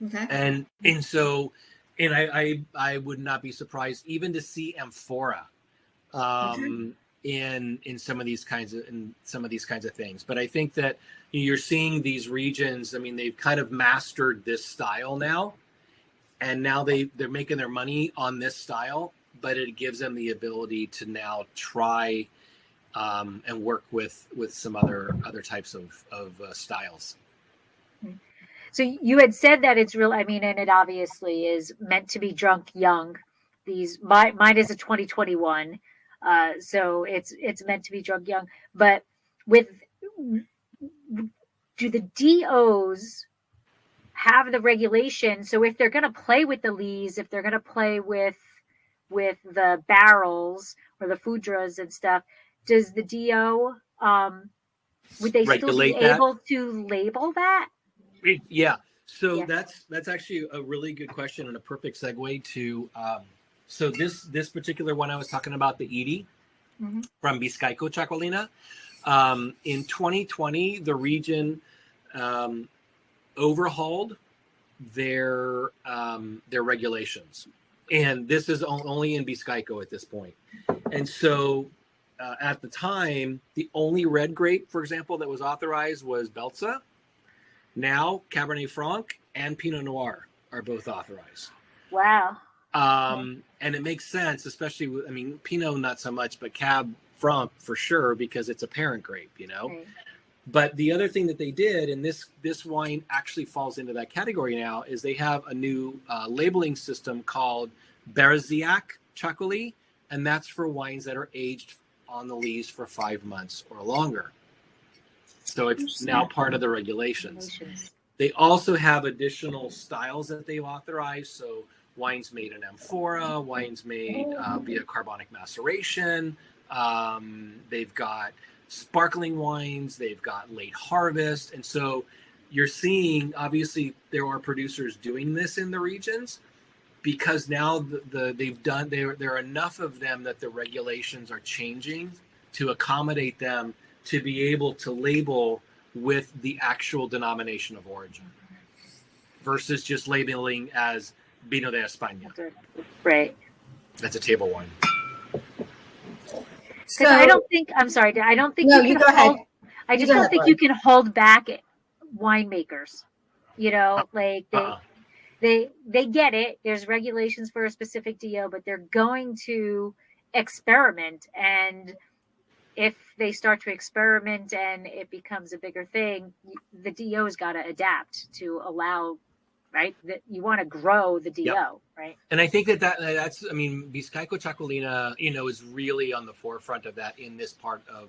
Okay. And I would not be surprised even to see amphora in some of these kinds of things. But I think that you're seeing these regions. I mean, they've kind of mastered this style now, and now they're making their money on this style. But it gives them the ability to now try and work with some other types of styles. So you had said that it's real. I mean, and it obviously is meant to be drunk young. Mine is a 2021, so it's meant to be drunk young. But do the DOs have the regulation? So if they're going to play with the lees, if they're going to play with the barrels or the foudres and stuff, does the DO would they still be able to label that? Yeah. So that's actually a really good question and a perfect segue to so this particular one I was talking about, the Edie from Vizcaico Txakolina. In 2020, the region overhauled their regulations, and this is only in Vizcaico at this point. And so at the time, the only red grape, for example, that was authorized was Belza. Now, Cabernet Franc and Pinot Noir are both authorized. Wow. And it makes sense, especially Pinot not so much, but Cab Franc for sure, because it's a parent grape, Right. But the other thing that they did, and this wine actually falls into that category now, is they have a new labeling system called Berziac Txakoli, and that's for wines that are aged on the lees for 5 months or longer. So it's now part of the regulations. They also have additional styles that they've authorized. So wines made in amphora, wines made via carbonic maceration. They've got sparkling wines. They've got late harvest. And so you're seeing, obviously, there are producers doing this in the regions because now there are enough of them that the regulations are changing to accommodate them to be able to label with the actual denomination of origin versus just labeling as Vino de España. Right. That's a table wine. So I don't think No, you go ahead. I just don't think you can hold back winemakers. Like they get it. There's regulations for a specific DO, but they're going to experiment, and if they start to experiment and it becomes a bigger thing, the DO's got to adapt to allow, right? That you want to grow the DO, right? And I think that's, Vizcaico Txakolina, is really on the forefront of that in this part of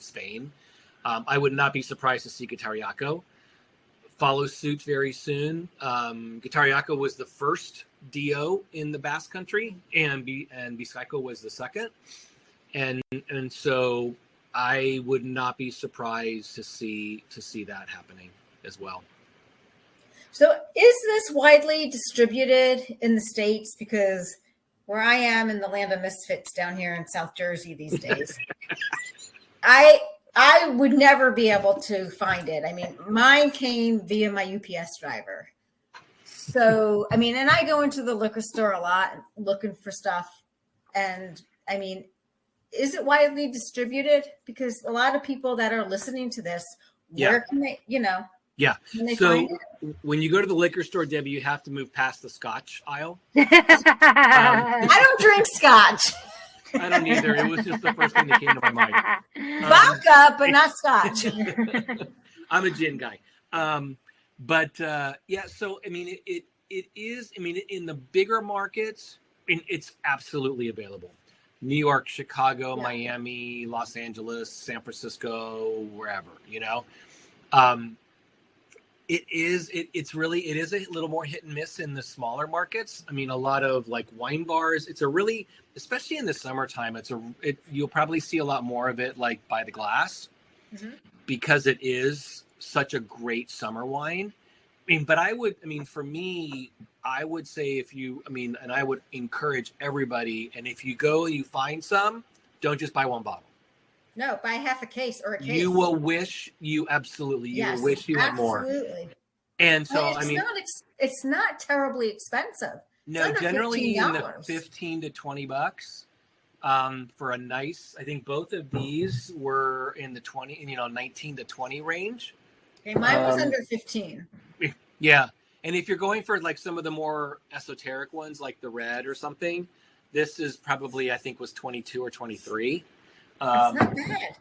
Spain. I would not be surprised to see Guitarriaco follow suit very soon. Guitarriaco was the first DO in the Basque Country, and Vizcaico was the second. And so I would not be surprised to see that happening as well. So is this widely distributed in the States? Because where I am in the land of misfits down here in South Jersey these days, I would never be able to find it. Mine came via my UPS driver. So, and I go into the liquor store a lot looking for stuff. And is it widely distributed? Because a lot of people that are listening to this, where can they, Yeah. can they So find it? when you go to the liquor store, Debbie, you have to move past the Scotch aisle. I don't drink Scotch. I don't either. It was just the first thing that came to my mind. Vodka, but not Scotch. I'm a gin guy. So it is. I mean, in the bigger markets, it's absolutely available. New York, Chicago, Miami, Los Angeles, San Francisco, wherever, you know. It's really a little more hit and miss in the smaller markets. I mean, a lot of like wine bars, it's a really, especially in the summertime, you'll probably see a lot more of it like by the glass, because it is such a great summer wine. I mean, for me, I would say and I would encourage everybody, and if you go and you find some, don't just buy one bottle. No, buy half a case or a case. You will wish you absolutely, you will wish you had more. Absolutely. And so, I mean, it's not terribly expensive. No, generally in the 15 to $20 for a nice, I think both of these were in the 19 to 20 range. Okay, mine was under 15. Yeah. And if you're going for like some of the more esoteric ones, like the red or something, this is probably, I think, was 22 or 23. It's not bad.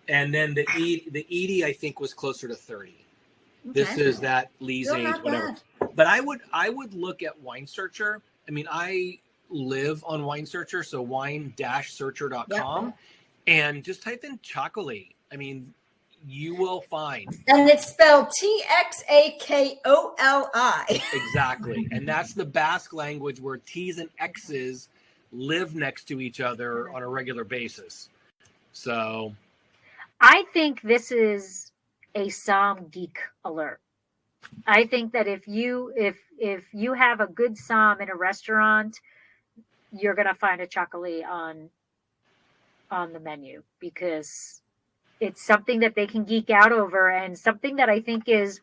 And then the Edie, I think, was closer to 30. Okay. This is that Lee's age, whatever. Bad. But I would look at Wine Searcher. I mean, I live on Wine Searcher, so wine-searcher.com, and just type in Txakoli. I mean, you will find. And it's spelled Txakoli. Exactly. And that's the Basque language where T's and X's live next to each other on a regular basis. So I think this is a Somm geek alert. I think that if you have a good Somm in a restaurant, you're gonna find a Txakoli on the menu, because it's something that they can geek out over, and something that I think is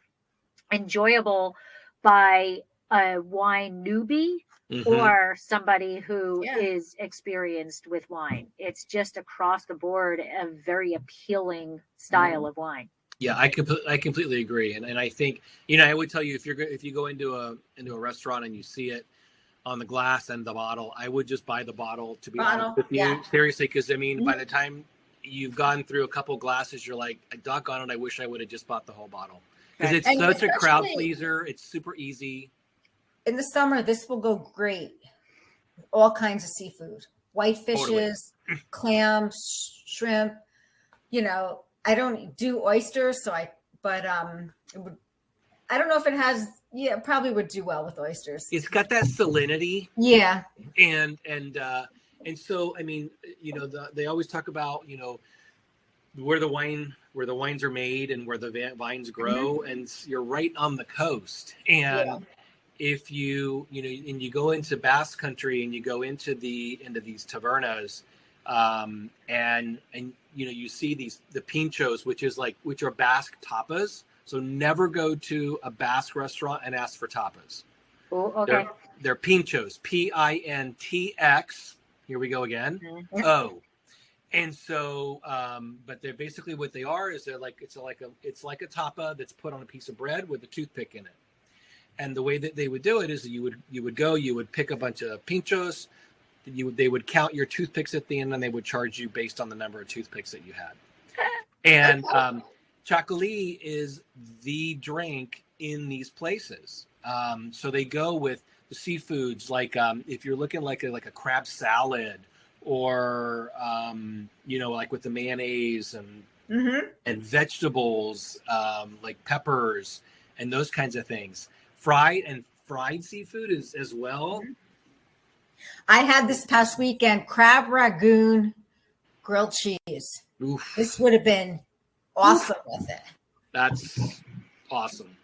enjoyable by a wine newbie or somebody who is experienced with wine. It's just across the board a very appealing style of wine. Yeah, I completely agree, and I think, you know, I would tell you, if you go into a restaurant and you see it on the glass and the bottle, I would just buy the bottle, to be honest with you. Seriously, because I mean, by the time you've gone through a couple glasses, you're like, doggone it, I wish I would have just bought the whole bottle, because it's such a crowd pleaser. It's super easy. In the summer, this will go great with all kinds of seafood, white fishes, clams, shrimp. You know, I don't do oysters, I don't know if it has. Yeah, it probably would do well with oysters. It's got that salinity. Yeah, and so, I mean, you know, they always talk about, you know, where the wines are made and where the vines grow, and you're right on the coast. And if you go into Basque country and you go into these tavernas, and you know, you see the pinchos, which are Basque tapas. So never go to a Basque restaurant and ask for tapas. Oh, okay. They're pinchos, Pintx. Here we go again. Oh, and so, but they're basically, what they are is it's like a tapa that's put on a piece of bread with a toothpick in it. And the way that they would do it is you would pick a bunch of pinchos. They would count your toothpicks at the end, and they would charge you based on the number of toothpicks that you had. And Txakoli is the drink in these places. So they go with the seafoods, like if you're looking like a crab salad, or you know, like with the mayonnaise and vegetables, like peppers and those kinds of things. Fried seafood is as well. I had this past weekend crab ragoon grilled cheese. Oof. This would have been awesome with it. That's awesome.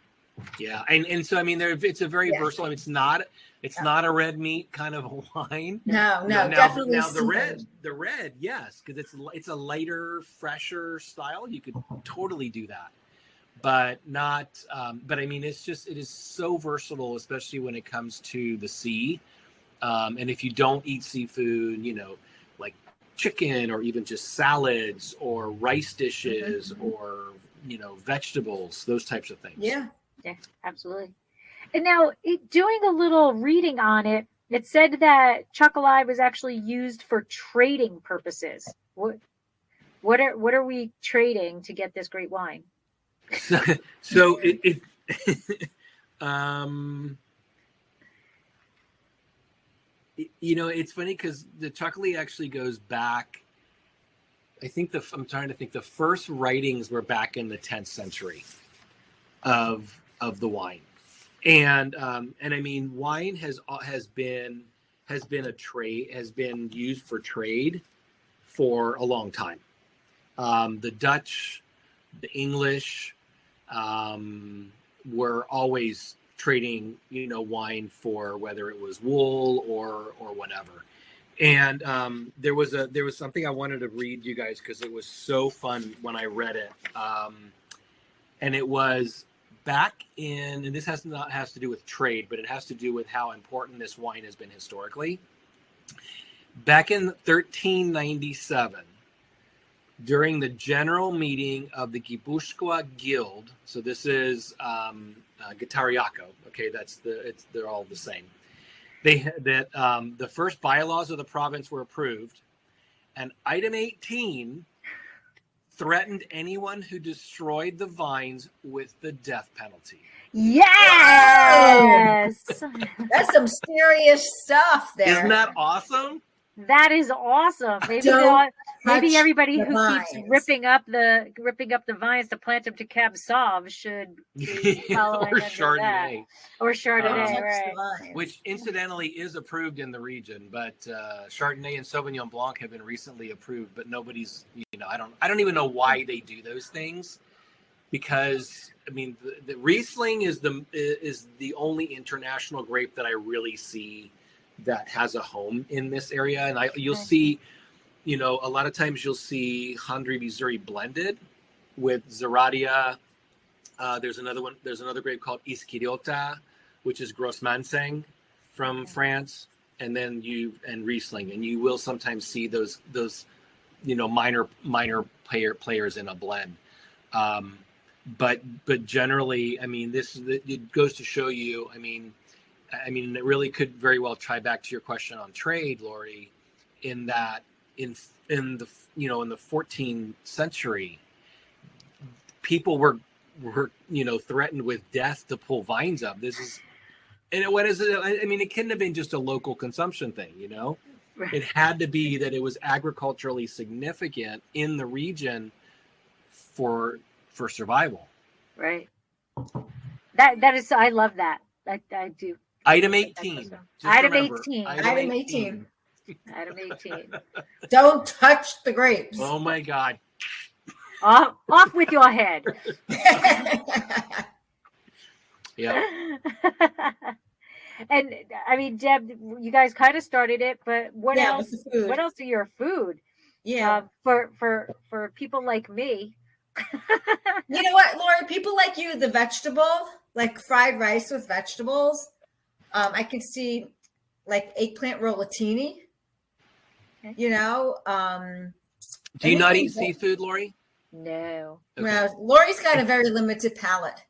Yeah, and so I mean, it's a very versatile. It's not a red meat kind of a wine. No, definitely. Now the red, yes, because it's a lighter, fresher style. You could totally do that, but not. But I mean, it is so versatile, especially when it comes to the sea. And if you don't eat seafood, you know, like chicken, or even just salads or rice dishes, or, you know, vegetables, those types of things. Yeah, absolutely. And now, doing a little reading on it, it said that Txakoli was actually used for trading purposes. What are we trading to get this great wine? So It's funny because the Txakoli actually goes back. I'm trying to think. The first writings were back in the 10th century of the wine, and I mean, wine has been used for trade for a long time. The Dutch, the English, were always trading, wine for whether it was wool or whatever. And there was something I wanted to read you guys because it was so fun when I read it. And it was back in, and this has to do with trade, but it has to do with how important this wine has been historically. Back in 1397, during the general meeting of the Gipuzkoa Guild, so this is Guitariaco. Okay, they're all the same. The first bylaws of the province were approved, and item 18 threatened anyone who destroyed the vines with the death penalty. Yes, That's some serious stuff there. Isn't that awesome? that is awesome. Maybe everybody who keeps ripping up the vines to plant them to Cab Sauv should be following or Chardonnay. Or Chardonnay, right? Which incidentally is approved in the region, but Chardonnay and Sauvignon Blanc have been recently approved, but nobody's, I don't even know why they do those things, because I mean the Riesling is the only international grape that I really see that has a home in this area, and you'll see, a lot of times you'll see Hondarrabi Zuri blended with Zeradia. There's another grape called Ischiriota, which is Grossmanseng from France, and then Riesling, and you will sometimes see those minor players in a blend. But generally, I mean, it goes to show you, I mean, it really could very well tie back to your question on trade, Lori, in that in the 14th century, people were threatened with death to pull vines up. What is it? I mean, it couldn't have been just a local consumption thing, Right. It had to be that it was agriculturally significant in the region for survival. Right. That is, I love that. I do. Item 18. Item 18. Item 18. Item 18. Don't touch the grapes. Oh my God. Off with your head. Yeah. And I mean, Deb, you guys kind of started it, but what else? What else are your food? Yeah. For people like me. You know what, Lori? People like you, the vegetable, like fried rice with vegetables. I could see like eggplant rollatini. Okay. Do you not eat seafood, Lori? No. Okay. Well, Lori's got a very limited palate.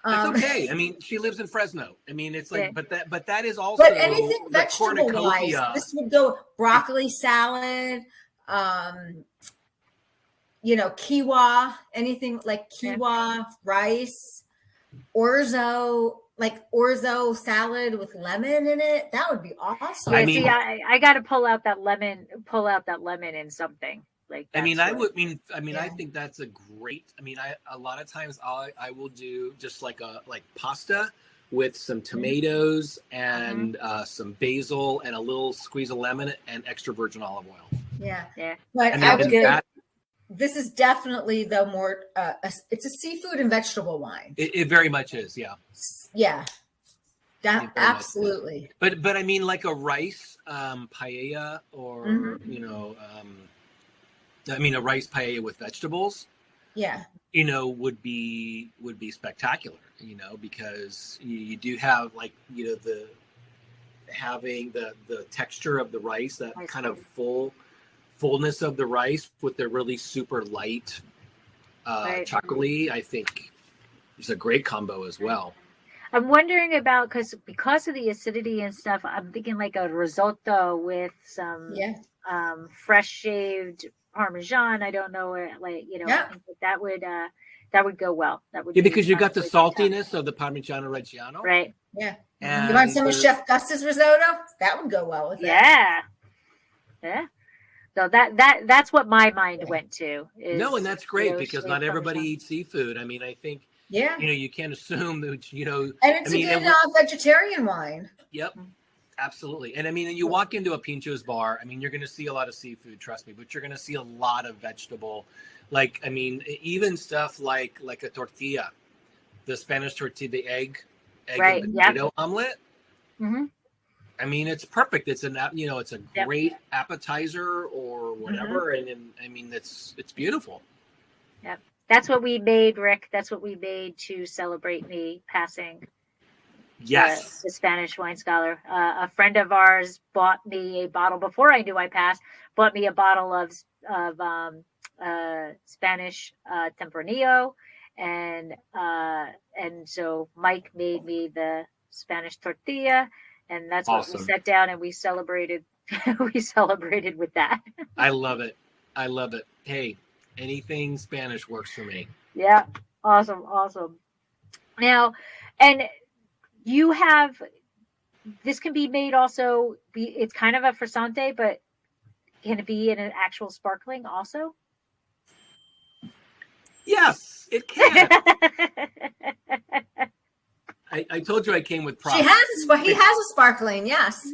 It's okay. I mean, she lives in Fresno. I mean, it's like, but that is also. But anything vegetable wise, this would go broccoli salad. Quinoa, anything like quinoa, rice, orzo salad with lemon in it. That would be awesome. Yeah, I got to pull out that lemon in something. Like, I think that's a great. I mean, a lot of times I will do just like pasta with some tomatoes and some basil and a little squeeze of lemon and extra virgin olive oil. Yeah. But this is definitely the more. It's a seafood and vegetable wine. It very much is. Yeah. Yeah. Absolutely. But I mean, like a rice paella, or a rice paella with vegetables. Yeah. Would be spectacular. Because you do have having the texture of the rice, that kind of fullness of the rice with the really super light Txakoli. I think it's a great combo as well. I'm wondering about, because of the acidity and stuff, I'm thinking like a risotto with some fresh shaved Parmesan. I don't know where, I think that would go well. That would because you got the saltiness of the Parmigiano Reggiano. Right. Yeah. And You want some of Chef Gus's risotto? That would go well with it. Yeah. So that's what my mind went to. No, and that's great, you know, because straight not from everybody the eats seafood. I mean, I think, Yeah. you can't assume that, And it's a good vegetarian wine. Yep, absolutely. And I mean, you walk into a Pincho's bar, I mean, you're going to see a lot of seafood, trust me, but you're going to see a lot of vegetable. Like, I mean, even stuff like a tortilla, the Spanish tortilla, the egg Right, and yep. potato omelet. Mhm. I mean, it's perfect. It's it's a Yep. great appetizer or whatever. And I mean, it's beautiful. Yep. That's what we made, Rick. That's what we made to celebrate me passing Yes. the Spanish wine scholar. A friend of ours bought me a bottle before I knew I passed. Bought me a bottle of Spanish Tempranillo, and so Mike made me the Spanish tortilla, and that's what Awesome. we sat down and we celebrated. We celebrated with that. I love it. I love it. Hey, anything Spanish works for me. Yeah, awesome. Now, and you have this can be made also. It's kind of a frizzante, but can it be in an actual sparkling also? Yes, it can. I told you I came with props. He has a sparkling, yes.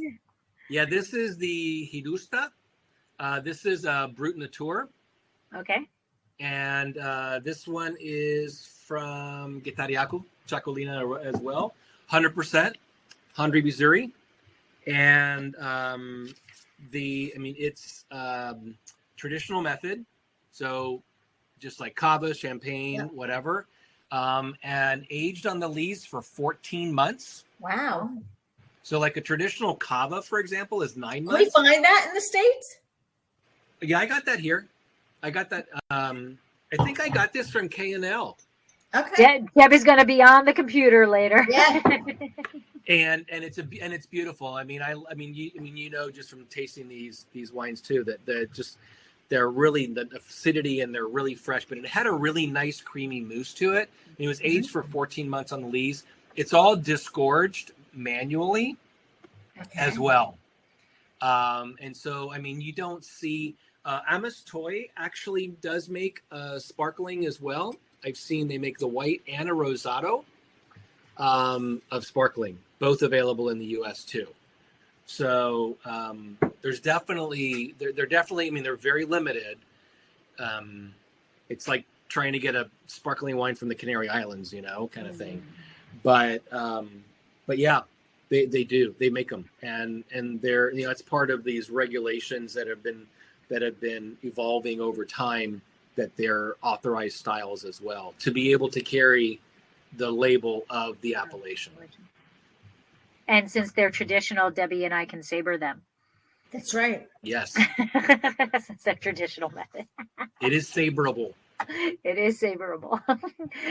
Yeah, this is the Hidusta. This is Brut Nature. Okay. And this one is from Guitariaco, Txakoli as well. 100%, Hondarrabi Zuri. And it's traditional method. So just like cava, champagne, whatever. And aged on the lees for 14 months. Wow. So like a traditional cava, for example, is 9 Can months. we find that in the States? Yeah, I got that here. I got that. I think I got this from K&L. Okay. Deb is going to be on the computer later. Yeah. And it's beautiful. I mean, you know, just from tasting these wines too, that they're really the acidity and they're really fresh, but it had a really nice creamy mousse to it. It was aged for 14 months on the lees. It's all disgorged manually as well. And so, I mean, you don't see Amos Toy actually does make sparkling as well. I've seen they make the white and a rosado of sparkling, both available in the US too. So there's definitely, they're definitely, I mean, they're very limited. It's like trying to get a sparkling wine from the Canary Islands, you know, kind of thing. But yeah, they do, they make them. And they're, you know, it's part of these regulations that have been evolving over time, that they're authorized styles as well, to be able to carry the label of the appellation. And since they're traditional, Debbie and I can saber them. That's right. Yes. Since they're traditional method. It is saberable. It is saberable.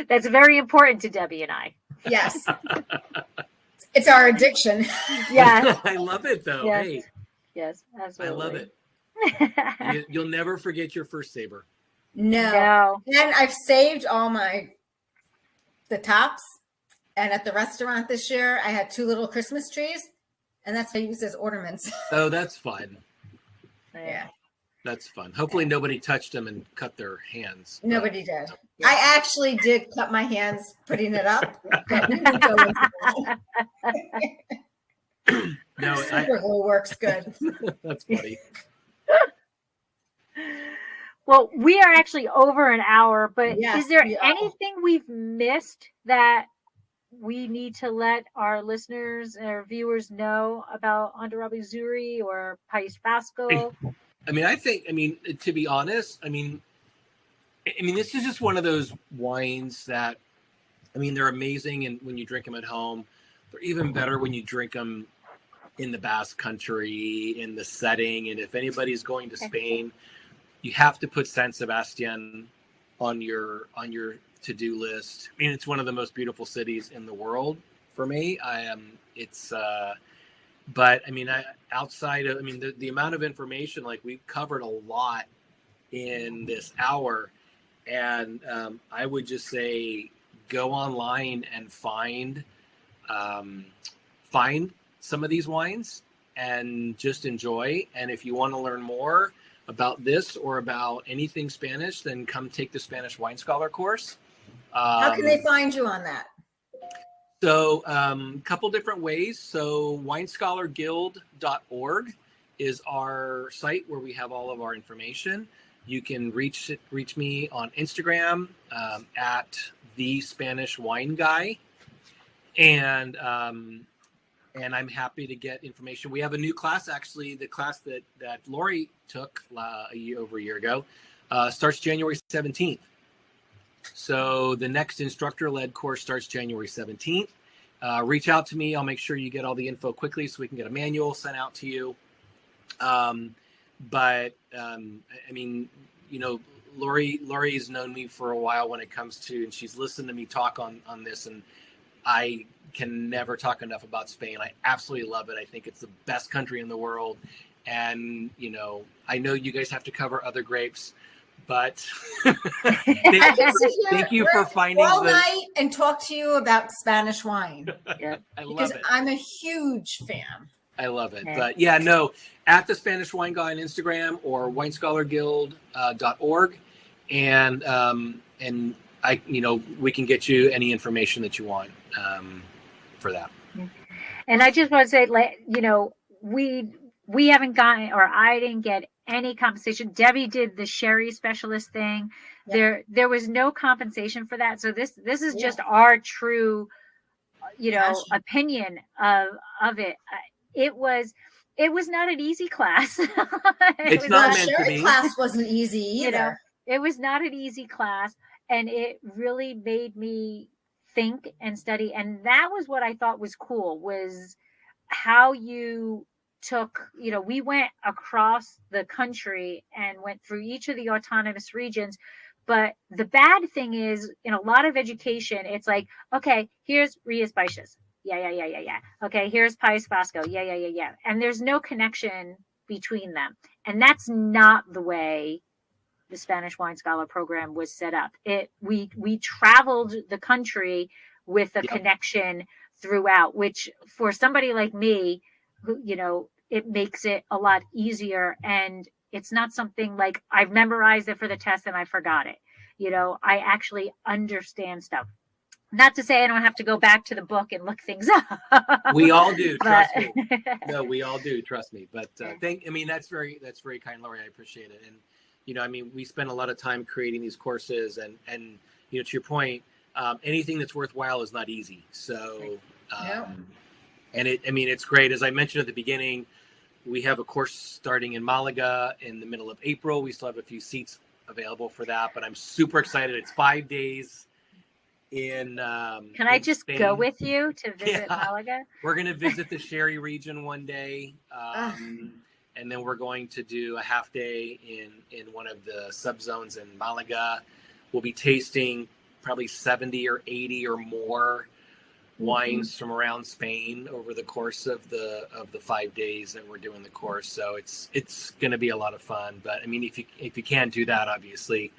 That's very important to Debbie and I. Yes. It's our addiction. Yeah. I love it though. Yes. Hey, Yes, absolutely. I love it. You'll never forget your first saber. No. And I've saved all the tops. And at the restaurant this year, I had 2 little Christmas trees, and that's what I used as ornaments. Oh, that's fun. Yeah. That's fun. Hopefully nobody touched them and cut their hands. Nobody did. I actually did cut my hands putting it up. But we didn't go into that. No, Super glue works good. That's funny. Well, we are actually over an hour, but Yes, is there we are. anything we've missed that we need to let our listeners or viewers know about Hondarrabi Zuri or Pais Vasco? I mean, to be honest, I mean, this is just one of those wines that, I mean, they're amazing, and when you drink them at home, they're even better when you drink them in the Basque Country, in the setting. And if anybody's going to Spain, you have to put San Sebastian on your to-do list. I mean, it's one of the most beautiful cities in the world for me. But I mean, outside of, I mean, the amount of information, like, we've covered a lot in this hour, and I would just say go online and find find some of these wines and just enjoy. And if you want to learn more about this or about anything Spanish, then come take the Spanish Wine Scholar course. How can they find you on that? So a couple different ways. So winescholarguild.org is our site where we have all of our information. You can reach me on Instagram at the Spanish Wine Guy, and I'm happy to get information. We have a new class, actually. The class that Lori took over a year ago starts January 17th. So the next instructor-led course starts January 17th. Reach out to me. I'll make sure you get all the info quickly so we can get a manual sent out to you. But I mean, you know, Lori's known me for a while when it comes to, and she's listened to me talk on this, and I can never talk enough about Spain. I absolutely love it. I think it's the best country in the world. And, you know, I know you guys have to cover other grapes, but thank you for finding all night and talk to you about Spanish wine. Yeah. I love because it. I'm a huge fan. I love it. But yeah, no, at the Spanish Wine Guy on Instagram or winescholarguild.org. And I, you know, we can get you any information that you want for that. And I just want to say, you know, we haven't gotten, or I didn't get any compensation. Debbie did the sherry specialist thing. Yeah. There was no compensation for that. So this is just our true, you know, opinion of it. It was not an easy class. It's not meant to be. Class wasn't easy either. You know, it was not an easy class, and it really made me think and study. And that was what I thought was cool, was how you took, you know, we went across the country and went through each of the autonomous regions. But the bad thing is, in a lot of education, it's like, okay, here's Rías Baixas. Yeah. Okay, here's Pais Vasco. Yeah. And there's no connection between them. And that's not the way the Spanish Wine Scholar program was set up. We traveled the country with a connection throughout, which for somebody like me, who, you know, it makes it a lot easier. And it's not something like I've memorized it for the test and I forgot it. You know, I actually understand stuff. Not to say I don't have to go back to the book and look things up. We all do, trust me. No, we all do, trust me. But that's very kind, Lori. I appreciate it. And you know, I mean, we spend a lot of time creating these courses, and you know, to your point, anything that's worthwhile is not easy. So, and it's great. As I mentioned at the beginning, we have a course starting in Malaga in the middle of April. We still have a few seats available for that, but I'm super excited. It's 5 days. Can I just Spain. Go with you to visit Malaga? We're going to visit the sherry region one day, and then we're going to do a half day in one of the subzones in Malaga. We'll be tasting probably 70 or 80 or more wines from around Spain over the course of the 5 days that we're doing the course. So it's going to be a lot of fun. But I mean, if you can't do that, obviously,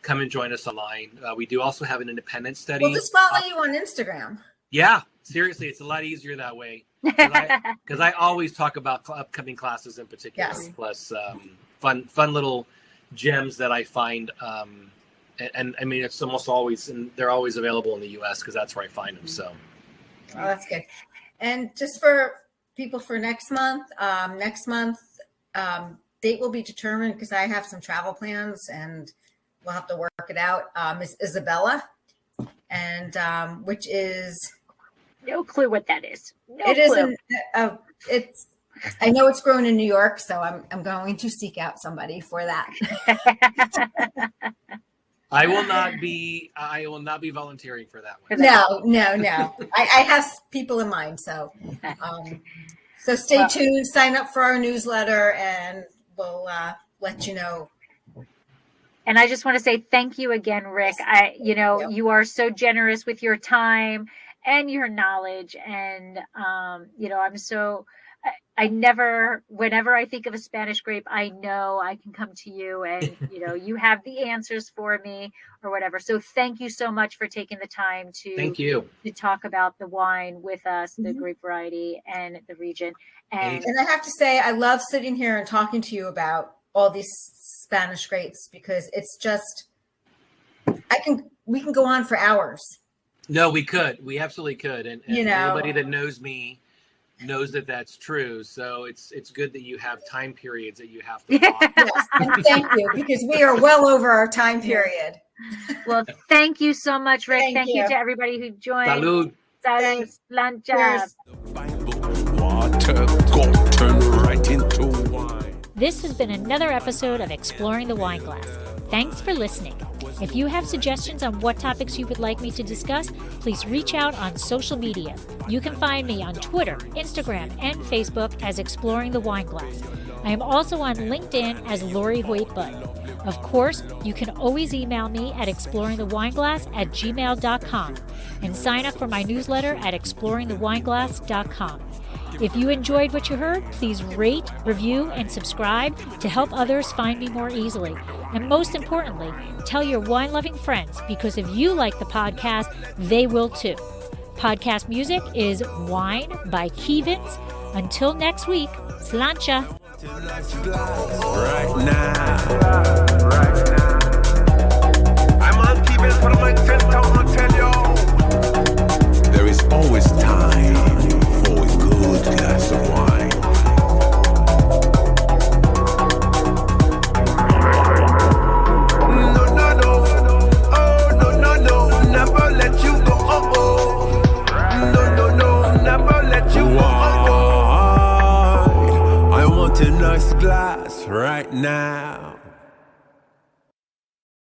come and join us online. We do also have an independent study. We'll just follow you on Instagram. Yeah, seriously, it's a lot easier that way. Because I always talk about upcoming classes in particular, plus fun little gems that I find. And I mean, it's almost always, and they're always available in the U.S. because that's where I find them. So, oh, that's good. And just for people for next month, date will be determined because I have some travel plans and we'll have to work it out. Is Isabella, and which is no clue what that is. It's. I know it's grown in New York, so I'm going to seek out somebody for that. I will not be volunteering for that one. No. I have people in mind, so stay tuned. Sign up for our newsletter, and we'll let you know. And I just want to say thank you again, Rick. You are so generous with your time and your knowledge, and whenever I think of a Spanish grape, I know I can come to you and, you have the answers for me or whatever. So thank you so much for taking the time to talk about the wine with us, the grape variety and the region. And I have to say, I love sitting here and talking to you about all these Spanish grapes because it's just, we can go on for hours. No, we absolutely could. And anybody that knows me knows that that's true. So it's good that you have time periods that you have to follow. Yes, and thank you, because we are well over our time period. Well, thank you so much, Rick. Thank you to everybody who joined. Salud. Salud. Lancha. Water got turned right into wine. This has been another episode of Exploring the Wine Glass. Thanks for listening. If you have suggestions on what topics you would like me to discuss, please reach out on social media. You can find me on Twitter, Instagram, and Facebook as Exploring the Wine Glass. I am also on LinkedIn as Lori Hoyt-Budd. Of course, you can always email me at exploringthewineglass@gmail.com and sign up for my newsletter at exploringthewineglass.com. If you enjoyed what you heard, please rate, review, and subscribe to help others find me more easily. And most importantly, tell your wine-loving friends, because if you like the podcast, they will too. Podcast music is Wine by Kevins. Until next week, slancha. Right now. I'm on Kevins for my 10,000 tell you. There is always time for a good glass of wine. No, no, no. Oh, no, no, no. Never let you go. Oh, oh. No, no, no. Never let you go. Oh, oh. I want a nice glass right now.